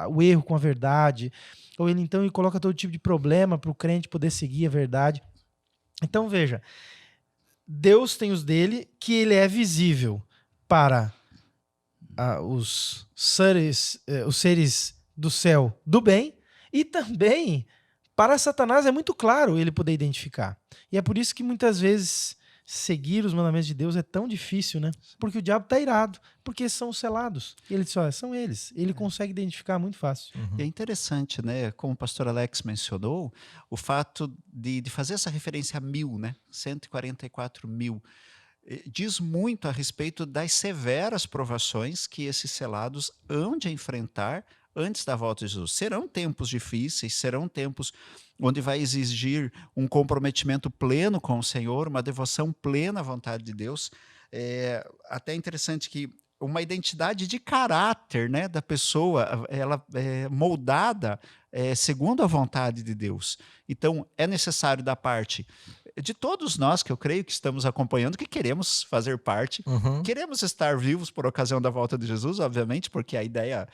o erro com a verdade. Ou ele coloca todo tipo de problema para o crente poder seguir a verdade. Então veja, Deus tem os dele, que ele é visível para os seres do céu do bem, e também para Satanás é muito claro ele poder identificar. E é por isso que muitas vezes seguir os mandamentos de Deus é tão difícil, né? Porque o diabo está irado, porque são os selados. E ele diz, olha, são eles. Ele consegue identificar muito fácil. E é interessante, né? Como o pastor Alex mencionou, o fato de fazer essa referência a 1000, né? 144.000, diz muito a respeito das severas provações que esses selados hão de enfrentar antes da volta de Jesus. Serão tempos difíceis, serão tempos onde vai exigir um comprometimento pleno com o Senhor, uma devoção plena à vontade de Deus. Até interessante que uma identidade de caráter, né, da pessoa, ela é moldada segundo a vontade de Deus. Então, é necessário da parte de todos nós, que eu creio que estamos acompanhando, que queremos fazer parte, queremos estar vivos por ocasião da volta de Jesus, obviamente, porque a ideia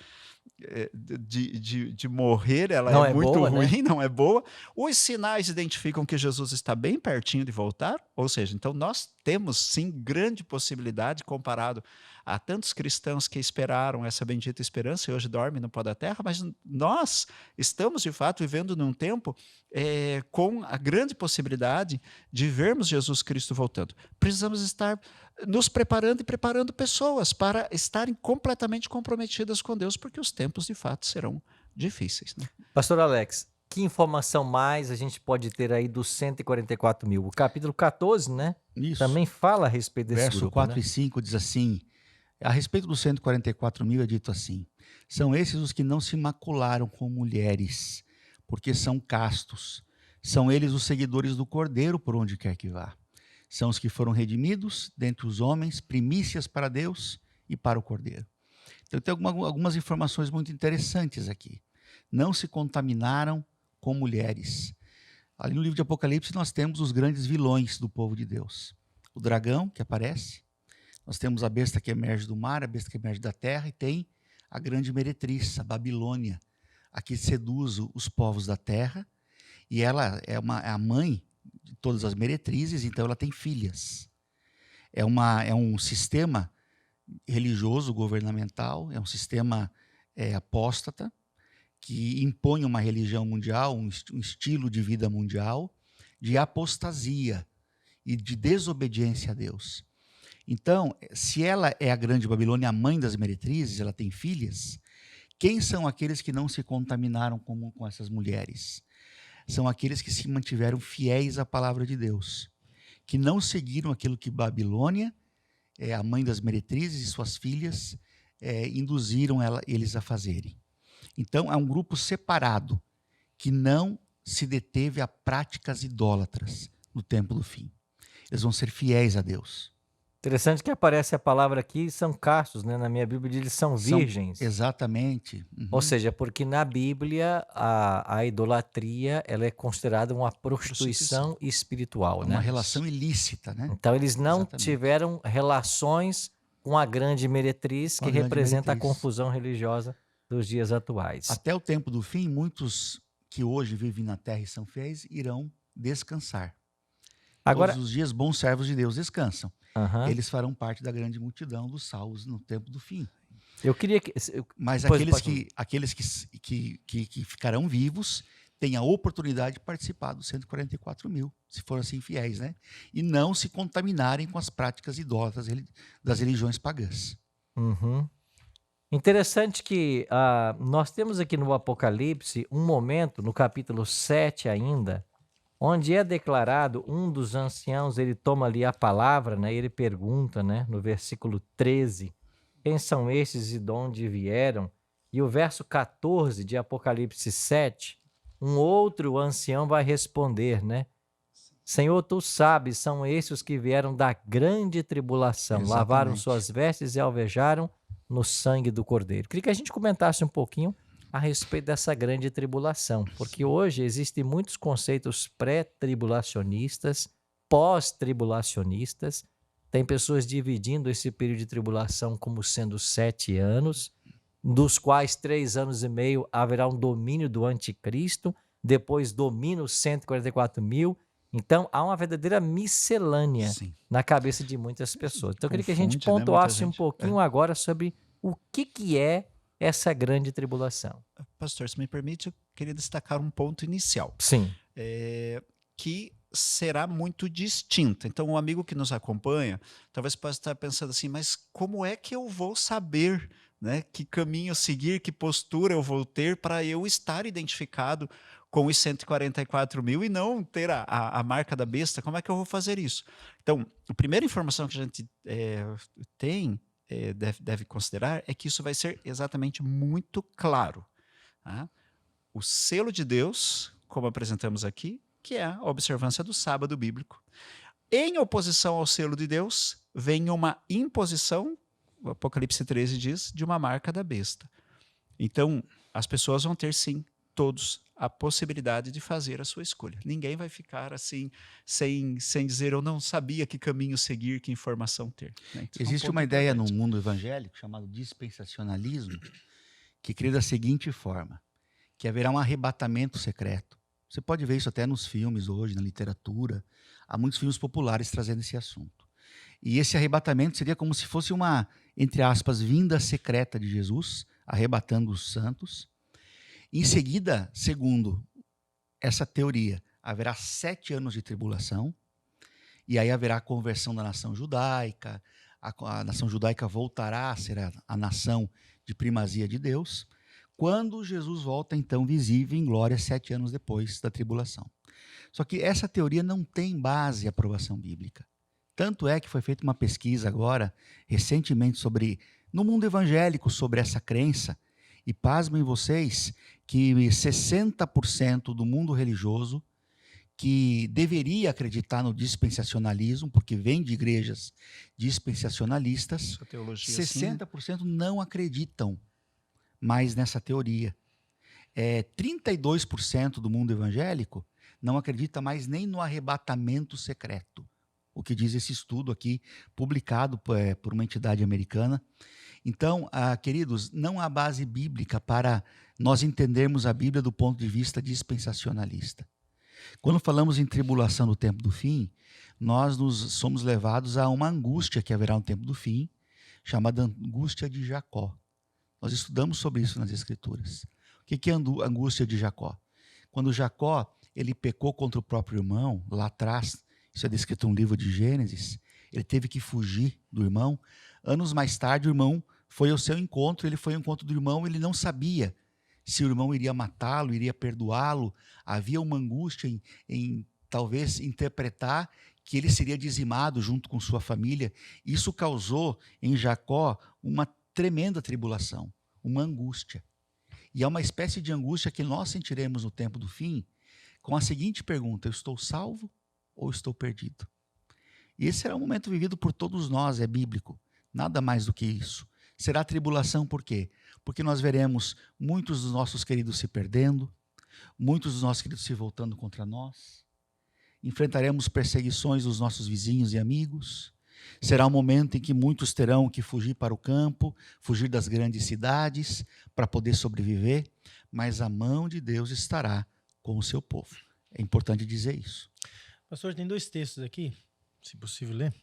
de morrer, ela não é muito boa, ruim, né? não é boa. Os sinais identificam que Jesus está bem pertinho de voltar, ou seja, então nós temos sim grande possibilidade, comparado a tantos cristãos que esperaram essa bendita esperança e hoje dormem no pó da terra, mas nós estamos de fato vivendo num tempo com a grande possibilidade de vermos Jesus Cristo voltando. Precisamos estar nos preparando e preparando pessoas para estarem completamente comprometidas com Deus, porque os tempos de fato serão difíceis, né? Pastor Alex, que informação mais a gente pode ter aí dos 144.000? O capítulo 14, né? Isso. Também fala a respeito desse Verso grupo, 4 né? e 5 diz assim, a respeito dos 144.000 é dito assim, são esses os que não se macularam com mulheres, porque são castos. São eles os seguidores do Cordeiro por onde quer que vá. São os que foram redimidos dentre os homens, primícias para Deus e para o Cordeiro. Então tem algumas informações muito interessantes aqui. Não se contaminaram com mulheres. Ali no livro de Apocalipse nós temos os grandes vilões do povo de Deus. O dragão, que aparece. Nós temos a besta que emerge do mar, a besta que emerge da terra, e tem a grande meretriz, a Babilônia, a que seduz os povos da terra, e ela é a mãe de todas as meretrizes, então ela tem filhas. É um sistema religioso, governamental, é um sistema apóstata, que impõe uma religião mundial, um estilo de vida mundial, de apostasia e de desobediência a Deus. Então, se ela é a grande Babilônia, a mãe das meretrizes, ela tem filhas, quem são aqueles que não se contaminaram com essas mulheres? São aqueles que se mantiveram fiéis à palavra de Deus, que não seguiram aquilo que Babilônia, a mãe das meretrizes e suas filhas, induziram eles a fazerem. Então, é um grupo separado, que não se deteve a práticas idólatras no tempo do fim. Eles vão ser fiéis a Deus. Interessante que aparece a palavra aqui, são castos, né? Na minha Bíblia eles são virgens. Exatamente. Ou seja, porque na Bíblia a idolatria ela é considerada uma prostituição espiritual, né? Uma relação ilícita, né? Então eles não Exatamente. tiveram relações com a grande meretriz, Com que a grande representa meretriz. a confusão religiosa dos dias atuais. Até o tempo do fim, muitos que hoje vivem na terra e são fiéis irão descansar. Agora, Todos os dias, bons servos de Deus descansam. aham, Eles farão parte da grande multidão dos salvos no tempo do fim. eu queria que... Mas Pois, aqueles que ficarão vivos têm a oportunidade de participar dos 144 mil, se forem assim fiéis, né? E não se contaminarem com as práticas idólatras das religiões pagãs. Uhum. Interessante que nós temos aqui no Apocalipse um momento, no capítulo 7 ainda, onde é declarado, um dos anciãos, ele toma ali a palavra, né? E ele pergunta, né, no versículo 13, quem são estes e de onde vieram? E o verso 14 de Apocalipse 7, um outro ancião vai responder, né? Senhor, tu sabes, são esses os que vieram da grande tribulação, lavaram Exatamente. suas vestes e alvejaram no sangue do Cordeiro. Queria que a gente comentasse um pouquinho a respeito dessa grande tribulação, porque hoje existem muitos conceitos pré-tribulacionistas, pós-tribulacionistas. Tem pessoas dividindo esse período de tribulação como sendo 7 anos, dos quais 3 anos e meio haverá um domínio do anticristo, depois domina os 144 mil. Então, há uma verdadeira miscelânea Sim. na cabeça de muitas pessoas. Então, eu queria que a gente Confunde, né, pontuasse muita um gente. pouquinho agora sobre o que é essa grande tribulação. Pastor, se me permite, eu queria destacar um ponto inicial, Sim. que será muito distinta. Então, um amigo que nos acompanha, talvez possa estar pensando assim, mas como é que eu vou saber, né, que caminho seguir, que postura eu vou ter para eu estar identificado com os 144 mil e não ter a marca da besta? Como é que eu vou fazer isso? Então, a primeira informação que a gente deve considerar é que isso vai ser exatamente muito claro. Tá? O selo de Deus, como apresentamos aqui, que é a observância do sábado bíblico. Em oposição ao selo de Deus, vem uma imposição, o Apocalipse 13 diz, de uma marca da besta. Então, as pessoas vão ter, sim, todos a possibilidade de fazer a sua escolha. Ninguém vai ficar assim, sem dizer, eu não sabia que caminho seguir, que informação ter. Né? Então, Existe é um ponto uma ideia no importante. mundo evangélico chamado dispensacionalismo, que crê da seguinte forma, que haverá um arrebatamento secreto. Você pode ver isso até nos filmes hoje, na literatura. Há muitos filmes populares trazendo esse assunto. E esse arrebatamento seria como se fosse uma, entre aspas, vinda secreta de Jesus, arrebatando os santos. Em seguida, segundo essa teoria, haverá 7 anos de tribulação, e aí haverá a conversão da nação judaica, a nação judaica voltará a ser a nação de primazia de Deus, quando Jesus volta, então, visível em glória 7 anos depois da tribulação. Só que essa teoria não tem base e aprovação bíblica. Tanto é que foi feita uma pesquisa agora, recentemente, no mundo evangélico, sobre essa crença, e pasmem vocês que 60% do mundo religioso que deveria acreditar no dispensacionalismo, porque vem de igrejas dispensacionalistas, Essa teologia, assim, né? 60% não acreditam mais nessa teoria. 32% do mundo evangélico não acredita mais nem no arrebatamento secreto, o que diz esse estudo aqui, publicado por uma entidade americana. Então, queridos, não há base bíblica para nós entendermos a Bíblia do ponto de vista dispensacionalista. Quando falamos em tribulação no tempo do fim, nós somos levados a uma angústia que haverá no tempo do fim, chamada angústia de Jacó. Nós estudamos sobre isso nas Escrituras. O que é a angústia de Jacó? Quando Jacó ele pecou contra o próprio irmão, lá atrás, isso é descrito no livro de Gênesis, ele teve que fugir do irmão. Anos mais tarde, o irmão foi ao seu encontro, ele foi ao encontro do irmão, ele não sabia se o irmão iria matá-lo, iria perdoá-lo. Havia uma angústia em talvez interpretar que ele seria dizimado junto com sua família. Isso causou em Jacó uma tremenda tribulação, uma angústia. E é uma espécie de angústia que nós sentiremos no tempo do fim, com a seguinte pergunta: eu estou salvo ou estou perdido? E esse será um momento vivido por todos nós, é bíblico, nada mais do que isso. Será tribulação por quê? Porque nós veremos muitos dos nossos queridos se perdendo, muitos dos nossos queridos se voltando contra nós, enfrentaremos perseguições dos nossos vizinhos e amigos. Será um momento em que muitos terão que fugir para o campo, fugir das grandes cidades para poder sobreviver, mas a mão de Deus estará com o seu povo. É importante dizer isso. Pastor, tem 2 textos aqui, se possível ler.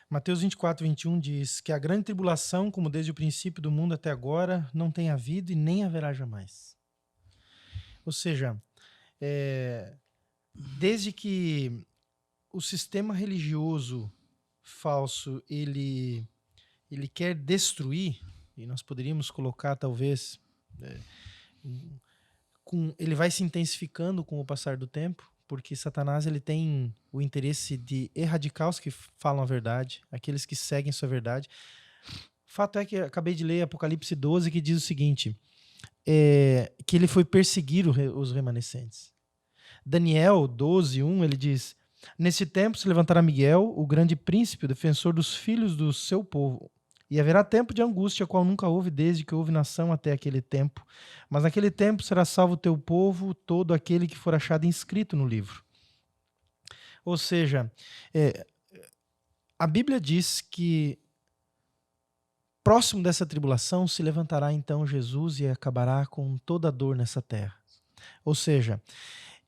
Mateus 24, 21 diz que a grande tribulação, como desde o princípio do mundo até agora, não tem havido e nem haverá jamais. Ou seja, desde que o sistema religioso falso ele quer destruir, e nós poderíamos colocar talvez, ele vai se intensificando com o passar do tempo, porque Satanás ele tem o interesse de erradicar os que falam a verdade, aqueles que seguem sua verdade. Fato é que eu acabei de ler Apocalipse 12, que diz o seguinte, que ele foi perseguir os remanescentes. Daniel 12, 1, ele diz: nesse tempo se levantará Miguel, o grande príncipe, o defensor dos filhos do seu povo. E haverá tempo de angústia, qual nunca houve desde que houve nação até aquele tempo. Mas naquele tempo será salvo o teu povo, todo aquele que for achado inscrito no livro. Ou seja, a Bíblia diz que próximo dessa tribulação se levantará então Jesus e acabará com toda a dor nessa terra. Ou seja,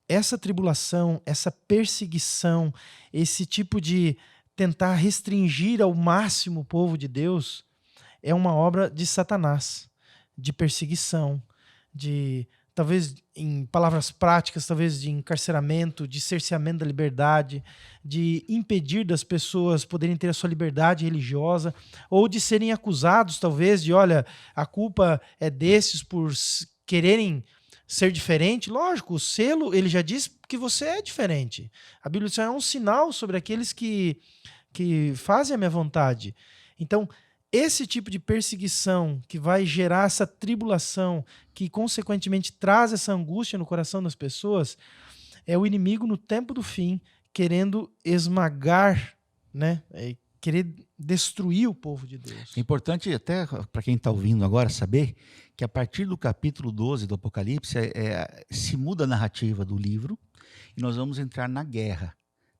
essa tribulação, essa perseguição, esse tipo de tentar restringir ao máximo o povo de Deus é uma obra de Satanás, de perseguição, de, talvez em palavras práticas, talvez de encarceramento, de cerceamento da liberdade, de impedir das pessoas poderem ter a sua liberdade religiosa, ou de serem acusados, talvez, de, olha, a culpa é desses por quererem ser diferente. Lógico, o selo, ele já diz que você é diferente. A Bíblia diz que é um sinal sobre aqueles que fazem a minha vontade. Então, esse tipo de perseguição que vai gerar essa tribulação, que consequentemente traz essa angústia no coração das pessoas, é o inimigo no tempo do fim, querendo esmagar, né? Querer destruir o povo de Deus. É importante até para quem está ouvindo agora saber que a partir do capítulo 12 do Apocalipse se muda a narrativa do livro e nós vamos entrar na guerra.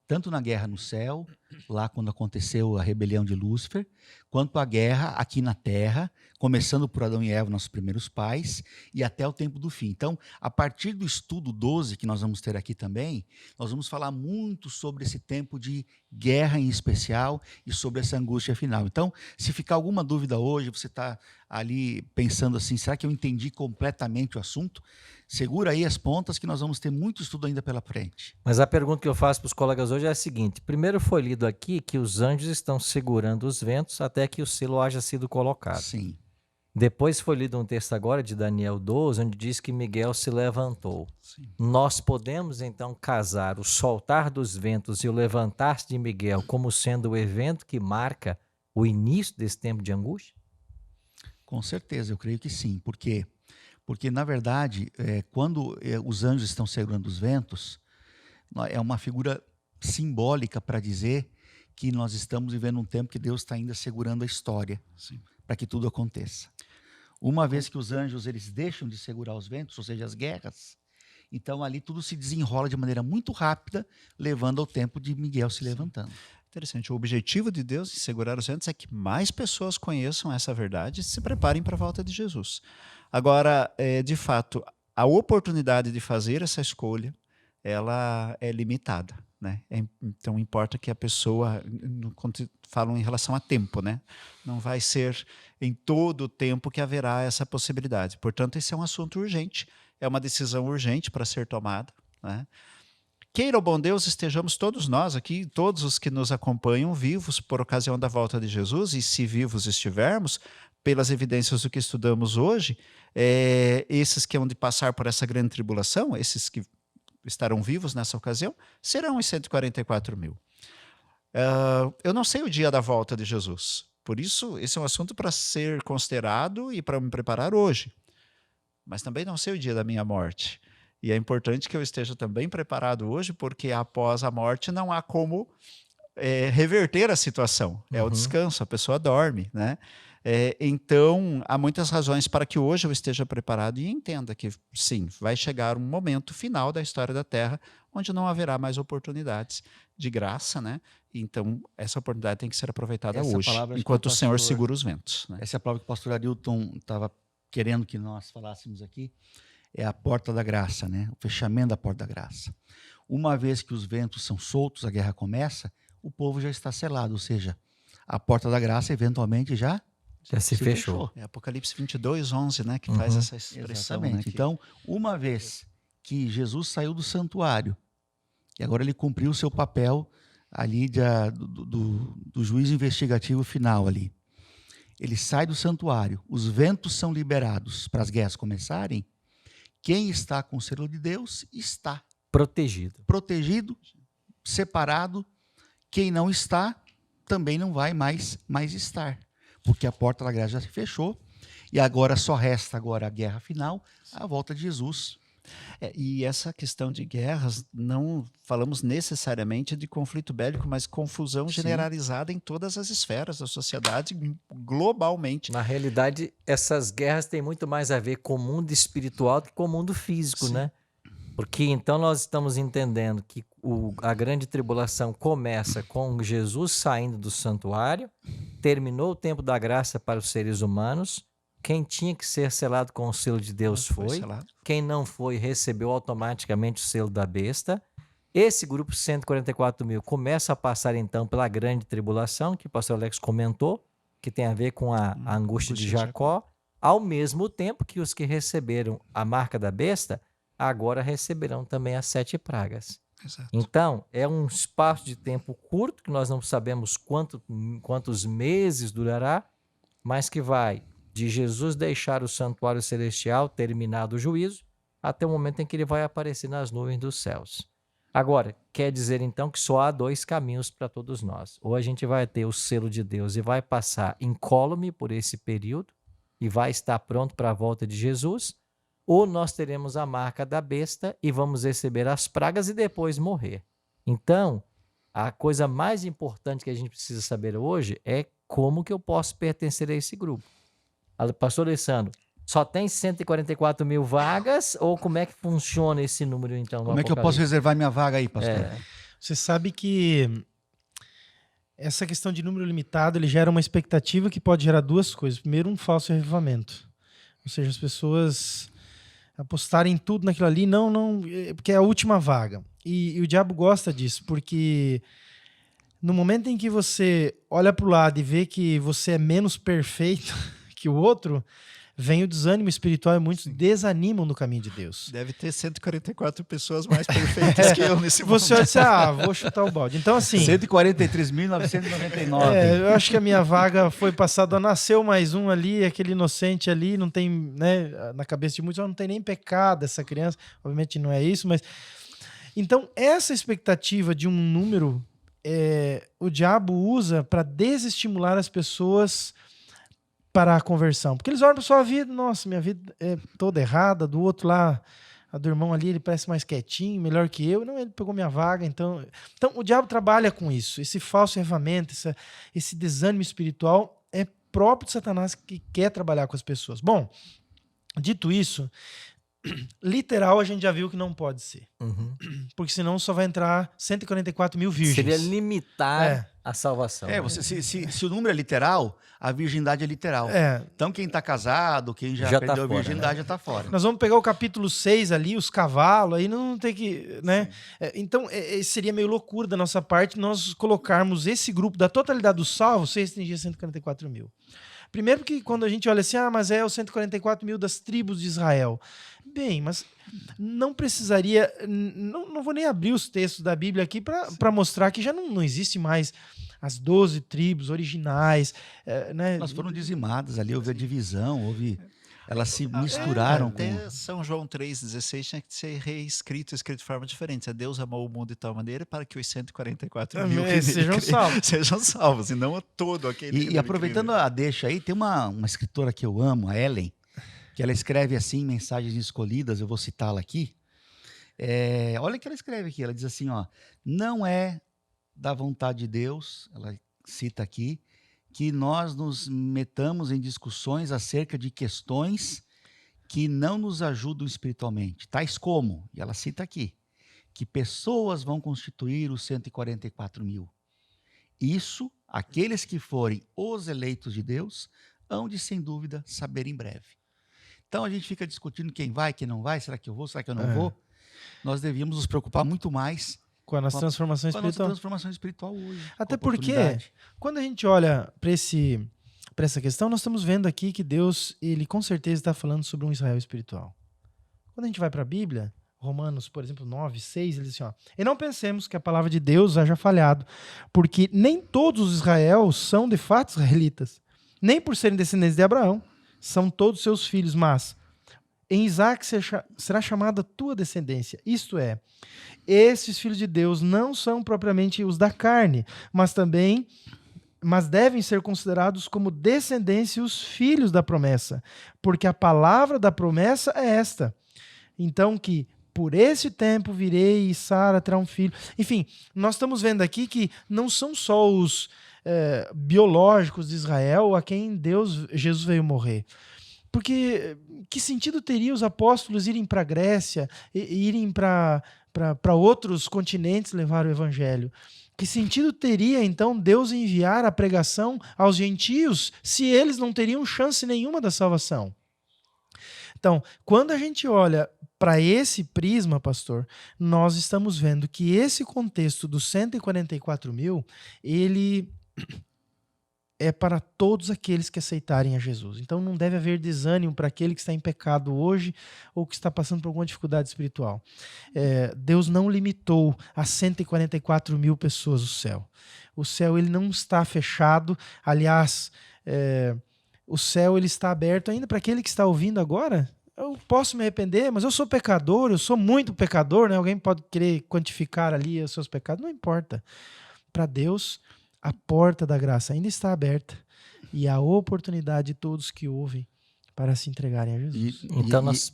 Tanto na guerra no céu, lá quando aconteceu a rebelião de Lúcifer, quanto a guerra aqui na terra, começando por Adão e Eva, nossos primeiros pais, e até o tempo do fim. Então, a partir do estudo 12, que nós vamos ter aqui também, nós vamos falar muito sobre esse tempo de guerra em especial e sobre essa angústia final. Então, se ficar alguma dúvida hoje, você está ali pensando assim, será que eu entendi completamente o assunto? Segura aí as pontas que nós vamos ter muito estudo ainda pela frente. Mas a pergunta que eu faço para os colegas hoje é a seguinte: primeiro foi lido aqui que os anjos estão segurando os ventos até que o selo haja sido colocado. Sim. Depois foi lido um texto agora de Daniel 12, onde diz que Miguel se levantou. Sim. Nós podemos então casar o soltar dos ventos e o levantar-se de Miguel como sendo o evento que marca o início desse tempo de angústia? Com certeza, eu creio que sim. Por quê? Porque, na verdade, quando os anjos estão segurando os ventos, É uma figura simbólica para dizer que nós estamos vivendo um tempo que Deus está ainda segurando a história para que tudo aconteça. Uma vez que os anjos eles deixam de segurar os ventos, ou seja, as guerras, então ali tudo se desenrola de maneira muito rápida, levando ao tempo de Miguel se levantando. Interessante. O objetivo de Deus de segurar os ventos é que mais pessoas conheçam essa verdade e se preparem para a volta de Jesus. Agora, de fato, a oportunidade de fazer essa escolha, ela é limitada, né? Então, importa que a pessoa, quando falam em relação a tempo, né? Não vai ser em todo o tempo que haverá essa possibilidade. Portanto, esse é um assunto urgente, é uma decisão urgente para ser tomada, né? Queira o bom Deus, estejamos todos nós aqui, todos os que nos acompanham, vivos por ocasião da volta de Jesus, e se vivos estivermos, pelas evidências do que estudamos hoje, esses que hão de passar por essa grande tribulação, esses que estarão vivos nessa ocasião, serão os 144 mil. Eu não sei o dia da volta de Jesus, por isso esse é um assunto para ser considerado e para me preparar hoje, mas também não sei o dia da minha morte. E é importante que eu esteja também preparado hoje, porque após a morte não há como reverter a situação. É o descanso, a pessoa dorme, né? Então, há muitas razões para que hoje eu esteja preparado e entenda que, sim, vai chegar um momento final da história da Terra onde não haverá mais oportunidades de graça, né? Então, essa oportunidade tem que ser aproveitada hoje, enquanto o Senhor segura os ventos, né? Essa é a palavra que o pastor Arilton estava querendo que nós falássemos aqui. É a porta da graça, né? O fechamento da porta da graça. Uma vez que os ventos são soltos, a guerra começa, o povo já está selado, ou seja, a porta da graça eventualmente já se fechou. É Apocalipse 22, 11, né? Que faz essa expressão. Exatamente. Né, que... Então, uma vez que Jesus saiu do santuário, e agora ele cumpriu o seu papel ali do juízo investigativo final ali. Ele sai do santuário, os ventos são liberados para as guerras começarem. Quem está com o selo de Deus está protegido, separado. Quem não está, também não vai mais estar, porque a porta da graça já se fechou e agora só resta agora a guerra final, a volta de Jesus. E essa questão de guerras, não falamos necessariamente de conflito bélico, mas confusão generalizada em todas as esferas da sociedade, globalmente. Na realidade, essas guerras têm muito mais a ver com o mundo espiritual do que com o mundo físico, né? Porque então nós estamos entendendo que a grande tribulação começa com Jesus saindo do santuário, terminou o tempo da graça para os seres humanos. Quem tinha que ser selado com o selo de Deus foi. Quem não foi, recebeu automaticamente o selo da besta. Esse grupo 144 mil começa a passar, então, pela grande tribulação, que o pastor Alex comentou, que tem a ver com a angústia de Jacó, ao mesmo tempo que os que receberam a marca da besta, agora receberão também as 7 pragas. Exato. Então, é um espaço de tempo curto, que nós não sabemos quantos meses durará, mas que vai de Jesus deixar o santuário celestial, terminado o juízo, até o momento em que ele vai aparecer nas nuvens dos céus. Agora, quer dizer então que só há 2 caminhos para todos nós. Ou a gente vai ter o selo de Deus e vai passar incólume por esse período e vai estar pronto para a volta de Jesus, ou nós teremos a marca da besta e vamos receber as pragas e depois morrer. Então, a coisa mais importante que a gente precisa saber hoje é como que eu posso pertencer a esse grupo. Pastor Alessandro, só tem 144 mil vagas ou como é que funciona esse número então? Como é que eu posso reservar minha vaga aí, pastor? Você sabe que essa questão de número limitado, ele gera uma expectativa que pode gerar 2 coisas. Primeiro, um falso revivamento. Ou seja, as pessoas apostarem tudo naquilo ali, não, porque é a última vaga. E o diabo gosta disso, porque no momento em que você olha para o lado e vê que você é menos perfeito que o outro, vem o desânimo espiritual e muitos desanimam no caminho de Deus. Deve ter 144 pessoas mais perfeitas que eu nesse momento. Você vai dizer, vou chutar o balde. Então, assim... 143.999. Eu acho que a minha vaga foi passada, nasceu mais um ali, aquele inocente ali, não tem, né, na cabeça de muitos, não tem nem pecado essa criança. Obviamente não é isso, mas... Então, essa expectativa de um número, o diabo usa para desestimular as pessoas para a conversão. Porque eles olham para a sua vida, nossa, minha vida é toda errada, do outro lá A do irmão ali, ele parece mais quietinho, melhor que eu. Não, ele pegou minha vaga. Então o diabo trabalha com isso. Esse falso ferramenta, esse desânimo espiritual é próprio de Satanás que quer trabalhar com as pessoas. Bom, dito isso, literal a gente já viu que não pode ser. Uhum. Porque senão só vai entrar 144 mil virgens. Seria limitar a salvação. Se o número é literal, a virgindade é literal. Então quem está casado, quem já Já perdeu tá a fora, virgindade né? já está fora. Nós vamos pegar o capítulo 6 ali, os cavalos, aí não tem que, né? Então, seria meio loucura da nossa parte nós colocarmos esse grupo da totalidade dos salvos, se restringir a 144 mil. Primeiro porque quando a gente olha assim, mas é os 144 mil das tribos de Israel. Bem, mas não precisaria, não vou nem abrir os textos da Bíblia aqui para mostrar que já não existe mais as 12 tribos originais. Né? Elas foram dizimadas ali, houve a divisão, elas se misturaram. Até São João 3,16 tinha que ser reescrito, escrito de forma diferente. Deus amou o mundo de tal maneira para que os 144 mil sejam salvos. Sejam salvos, e não todo aquele. E aproveitando a deixa aí, tem uma escritora que eu amo, a Ellen, que ela escreve assim, Mensagens Escolhidas, eu vou citá-la aqui. Olha o que ela escreve aqui, ela diz assim, não é da vontade de Deus, ela cita aqui, que nós nos metamos em discussões acerca de questões que não nos ajudam espiritualmente, tais como, e ela cita aqui, que pessoas vão constituir os 144 mil. Isso, aqueles que forem os eleitos de Deus, hão de, sem dúvida, saber em breve. Então a gente fica discutindo quem vai, quem não vai, será que eu vou, será que eu não vou? Nós devíamos nos preocupar muito mais com a nossa transformação com a nossa espiritual. transformação espiritual hoje. Até porque, quando a gente olha para essa questão, nós estamos vendo aqui que Deus, ele com certeza está falando sobre um Israel espiritual. Quando a gente vai para a Bíblia, Romanos, por exemplo, 9, 6, ele diz assim, e não pensemos que a palavra de Deus haja falhado, porque nem todos os Israel são de fato israelitas, nem por serem descendentes de Abraão, são todos seus filhos, mas em Isaac será chamada tua descendência. Isto é, esses filhos de Deus não são propriamente os da carne, mas devem ser considerados como descendência os filhos da promessa, porque a palavra da promessa é esta. Então que por esse tempo virei e Sara terá um filho. Enfim, nós estamos vendo aqui que não são só os biológicos de Israel a quem Jesus veio morrer. Porque que sentido teria os apóstolos irem para a Grécia, irem para outros continentes levar o evangelho? Que sentido teria, então, Deus enviar a pregação aos gentios se eles não teriam chance nenhuma da salvação? Então, quando a gente olha para esse prisma, pastor, nós estamos vendo que esse contexto dos 144 mil, ele é para todos aqueles que aceitarem a Jesus. Então não deve haver desânimo para aquele que está em pecado hoje ou que está passando por alguma dificuldade espiritual. Deus não limitou a 144 mil pessoas o céu. O céu ele não está fechado. Aliás, o céu ele está aberto ainda para aquele que está ouvindo agora. Eu posso me arrepender, mas eu sou pecador, eu sou muito pecador, né? Alguém pode querer quantificar ali os seus pecados, não importa. Para Deus, a porta da graça ainda está aberta e a oportunidade de todos que ouvem para se entregarem a Jesus.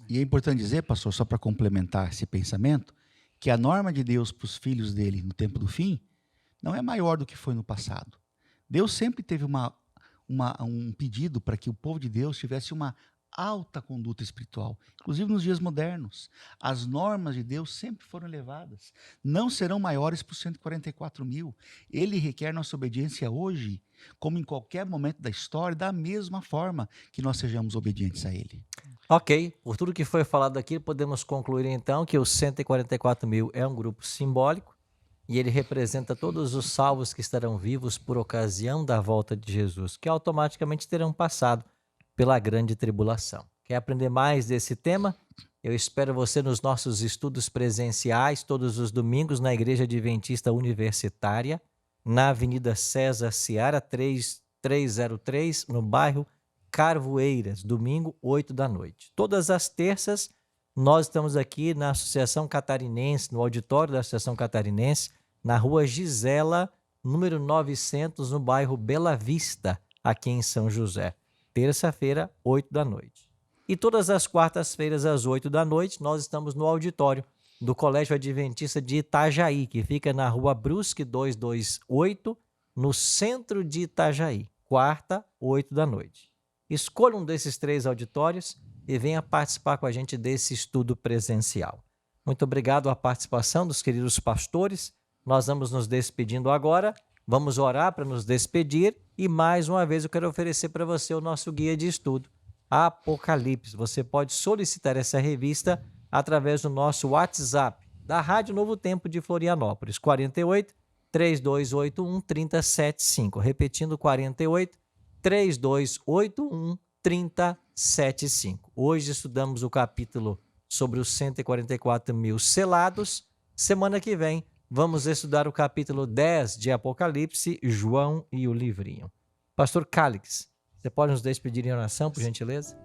E é importante dizer, pastor, só para complementar esse pensamento, que a norma de Deus para os filhos dele no tempo do fim não é maior do que foi no passado. Deus sempre teve um pedido para que o povo de Deus tivesse uma alta conduta espiritual, inclusive nos dias modernos. As normas de Deus sempre foram elevadas, não serão maiores para os 144 mil. Ele requer nossa obediência hoje, como em qualquer momento da história, da mesma forma que nós sejamos obedientes a Ele. Ok, por tudo que foi falado aqui, podemos concluir então que os 144 mil é um grupo simbólico e ele representa todos os salvos que estarão vivos por ocasião da volta de Jesus, que automaticamente terão passado pela grande tribulação. Quer aprender mais desse tema? Eu espero você nos nossos estudos presenciais, todos os domingos, na Igreja Adventista Universitária, na Avenida César Ciara, 3303, no bairro Carvoeiras, domingo, 8 da noite. Todas as terças, nós estamos aqui na Associação Catarinense, no auditório da Associação Catarinense, na Rua Gisela, número 900, no bairro Bela Vista, aqui em São José. Terça-feira, 8 da noite. E todas as quartas-feiras, às 8 da noite, nós estamos no auditório do Colégio Adventista de Itajaí, que fica na Rua Brusque 228, no centro de Itajaí. Quarta, 8 da noite. Escolha um desses 3 auditórios e venha participar com a gente desse estudo presencial. Muito obrigado à participação dos queridos pastores. Nós vamos nos despedindo agora. Vamos orar para nos despedir e mais uma vez eu quero oferecer para você o nosso guia de estudo, Apocalipse. Você pode solicitar essa revista através do nosso WhatsApp da Rádio Novo Tempo de Florianópolis, 48 3281 3075. Repetindo, 48 3281 3075. Hoje estudamos o capítulo sobre os 144 mil selados. Semana que vem vamos estudar o capítulo 10 de Apocalipse, João e o livrinho. Pastor Calix, você pode nos despedir em oração, por gentileza?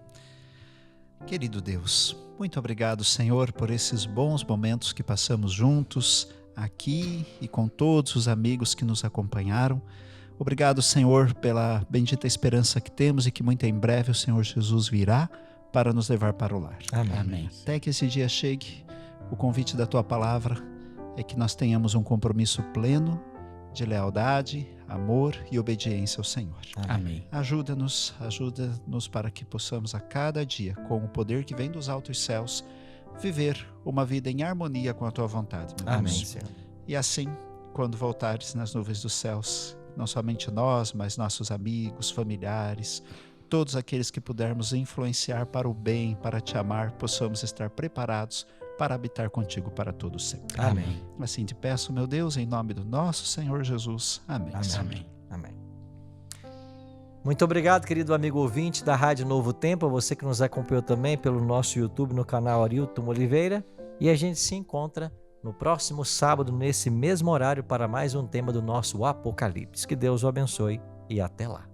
Querido Deus, muito obrigado, Senhor, por esses bons momentos que passamos juntos aqui e com todos os amigos que nos acompanharam. Obrigado, Senhor, pela bendita esperança que temos e que muito em breve o Senhor Jesus virá para nos levar para o lar. Amém. Até que esse dia chegue, o convite da Tua palavra é que nós tenhamos um compromisso pleno de lealdade, amor e obediência ao Senhor. Amém. Ajuda-nos para que possamos a cada dia, com o poder que vem dos altos céus, viver uma vida em harmonia com a Tua vontade, meu Amém, Deus. Senhor. E assim, quando voltares nas nuvens dos céus, não somente nós, mas nossos amigos, familiares, todos aqueles que pudermos influenciar para o bem, para Te amar, possamos estar preparados para habitar contigo para todo sempre. Amém. Assim te peço, meu Deus, em nome do nosso Senhor Jesus. Amém. Amém. Amém. Muito obrigado, querido amigo ouvinte da Rádio Novo Tempo, você que nos acompanhou também pelo nosso YouTube no canal Arilton Oliveira. E a gente se encontra no próximo sábado, nesse mesmo horário, para mais um tema do nosso Apocalipse. Que Deus o abençoe e até lá.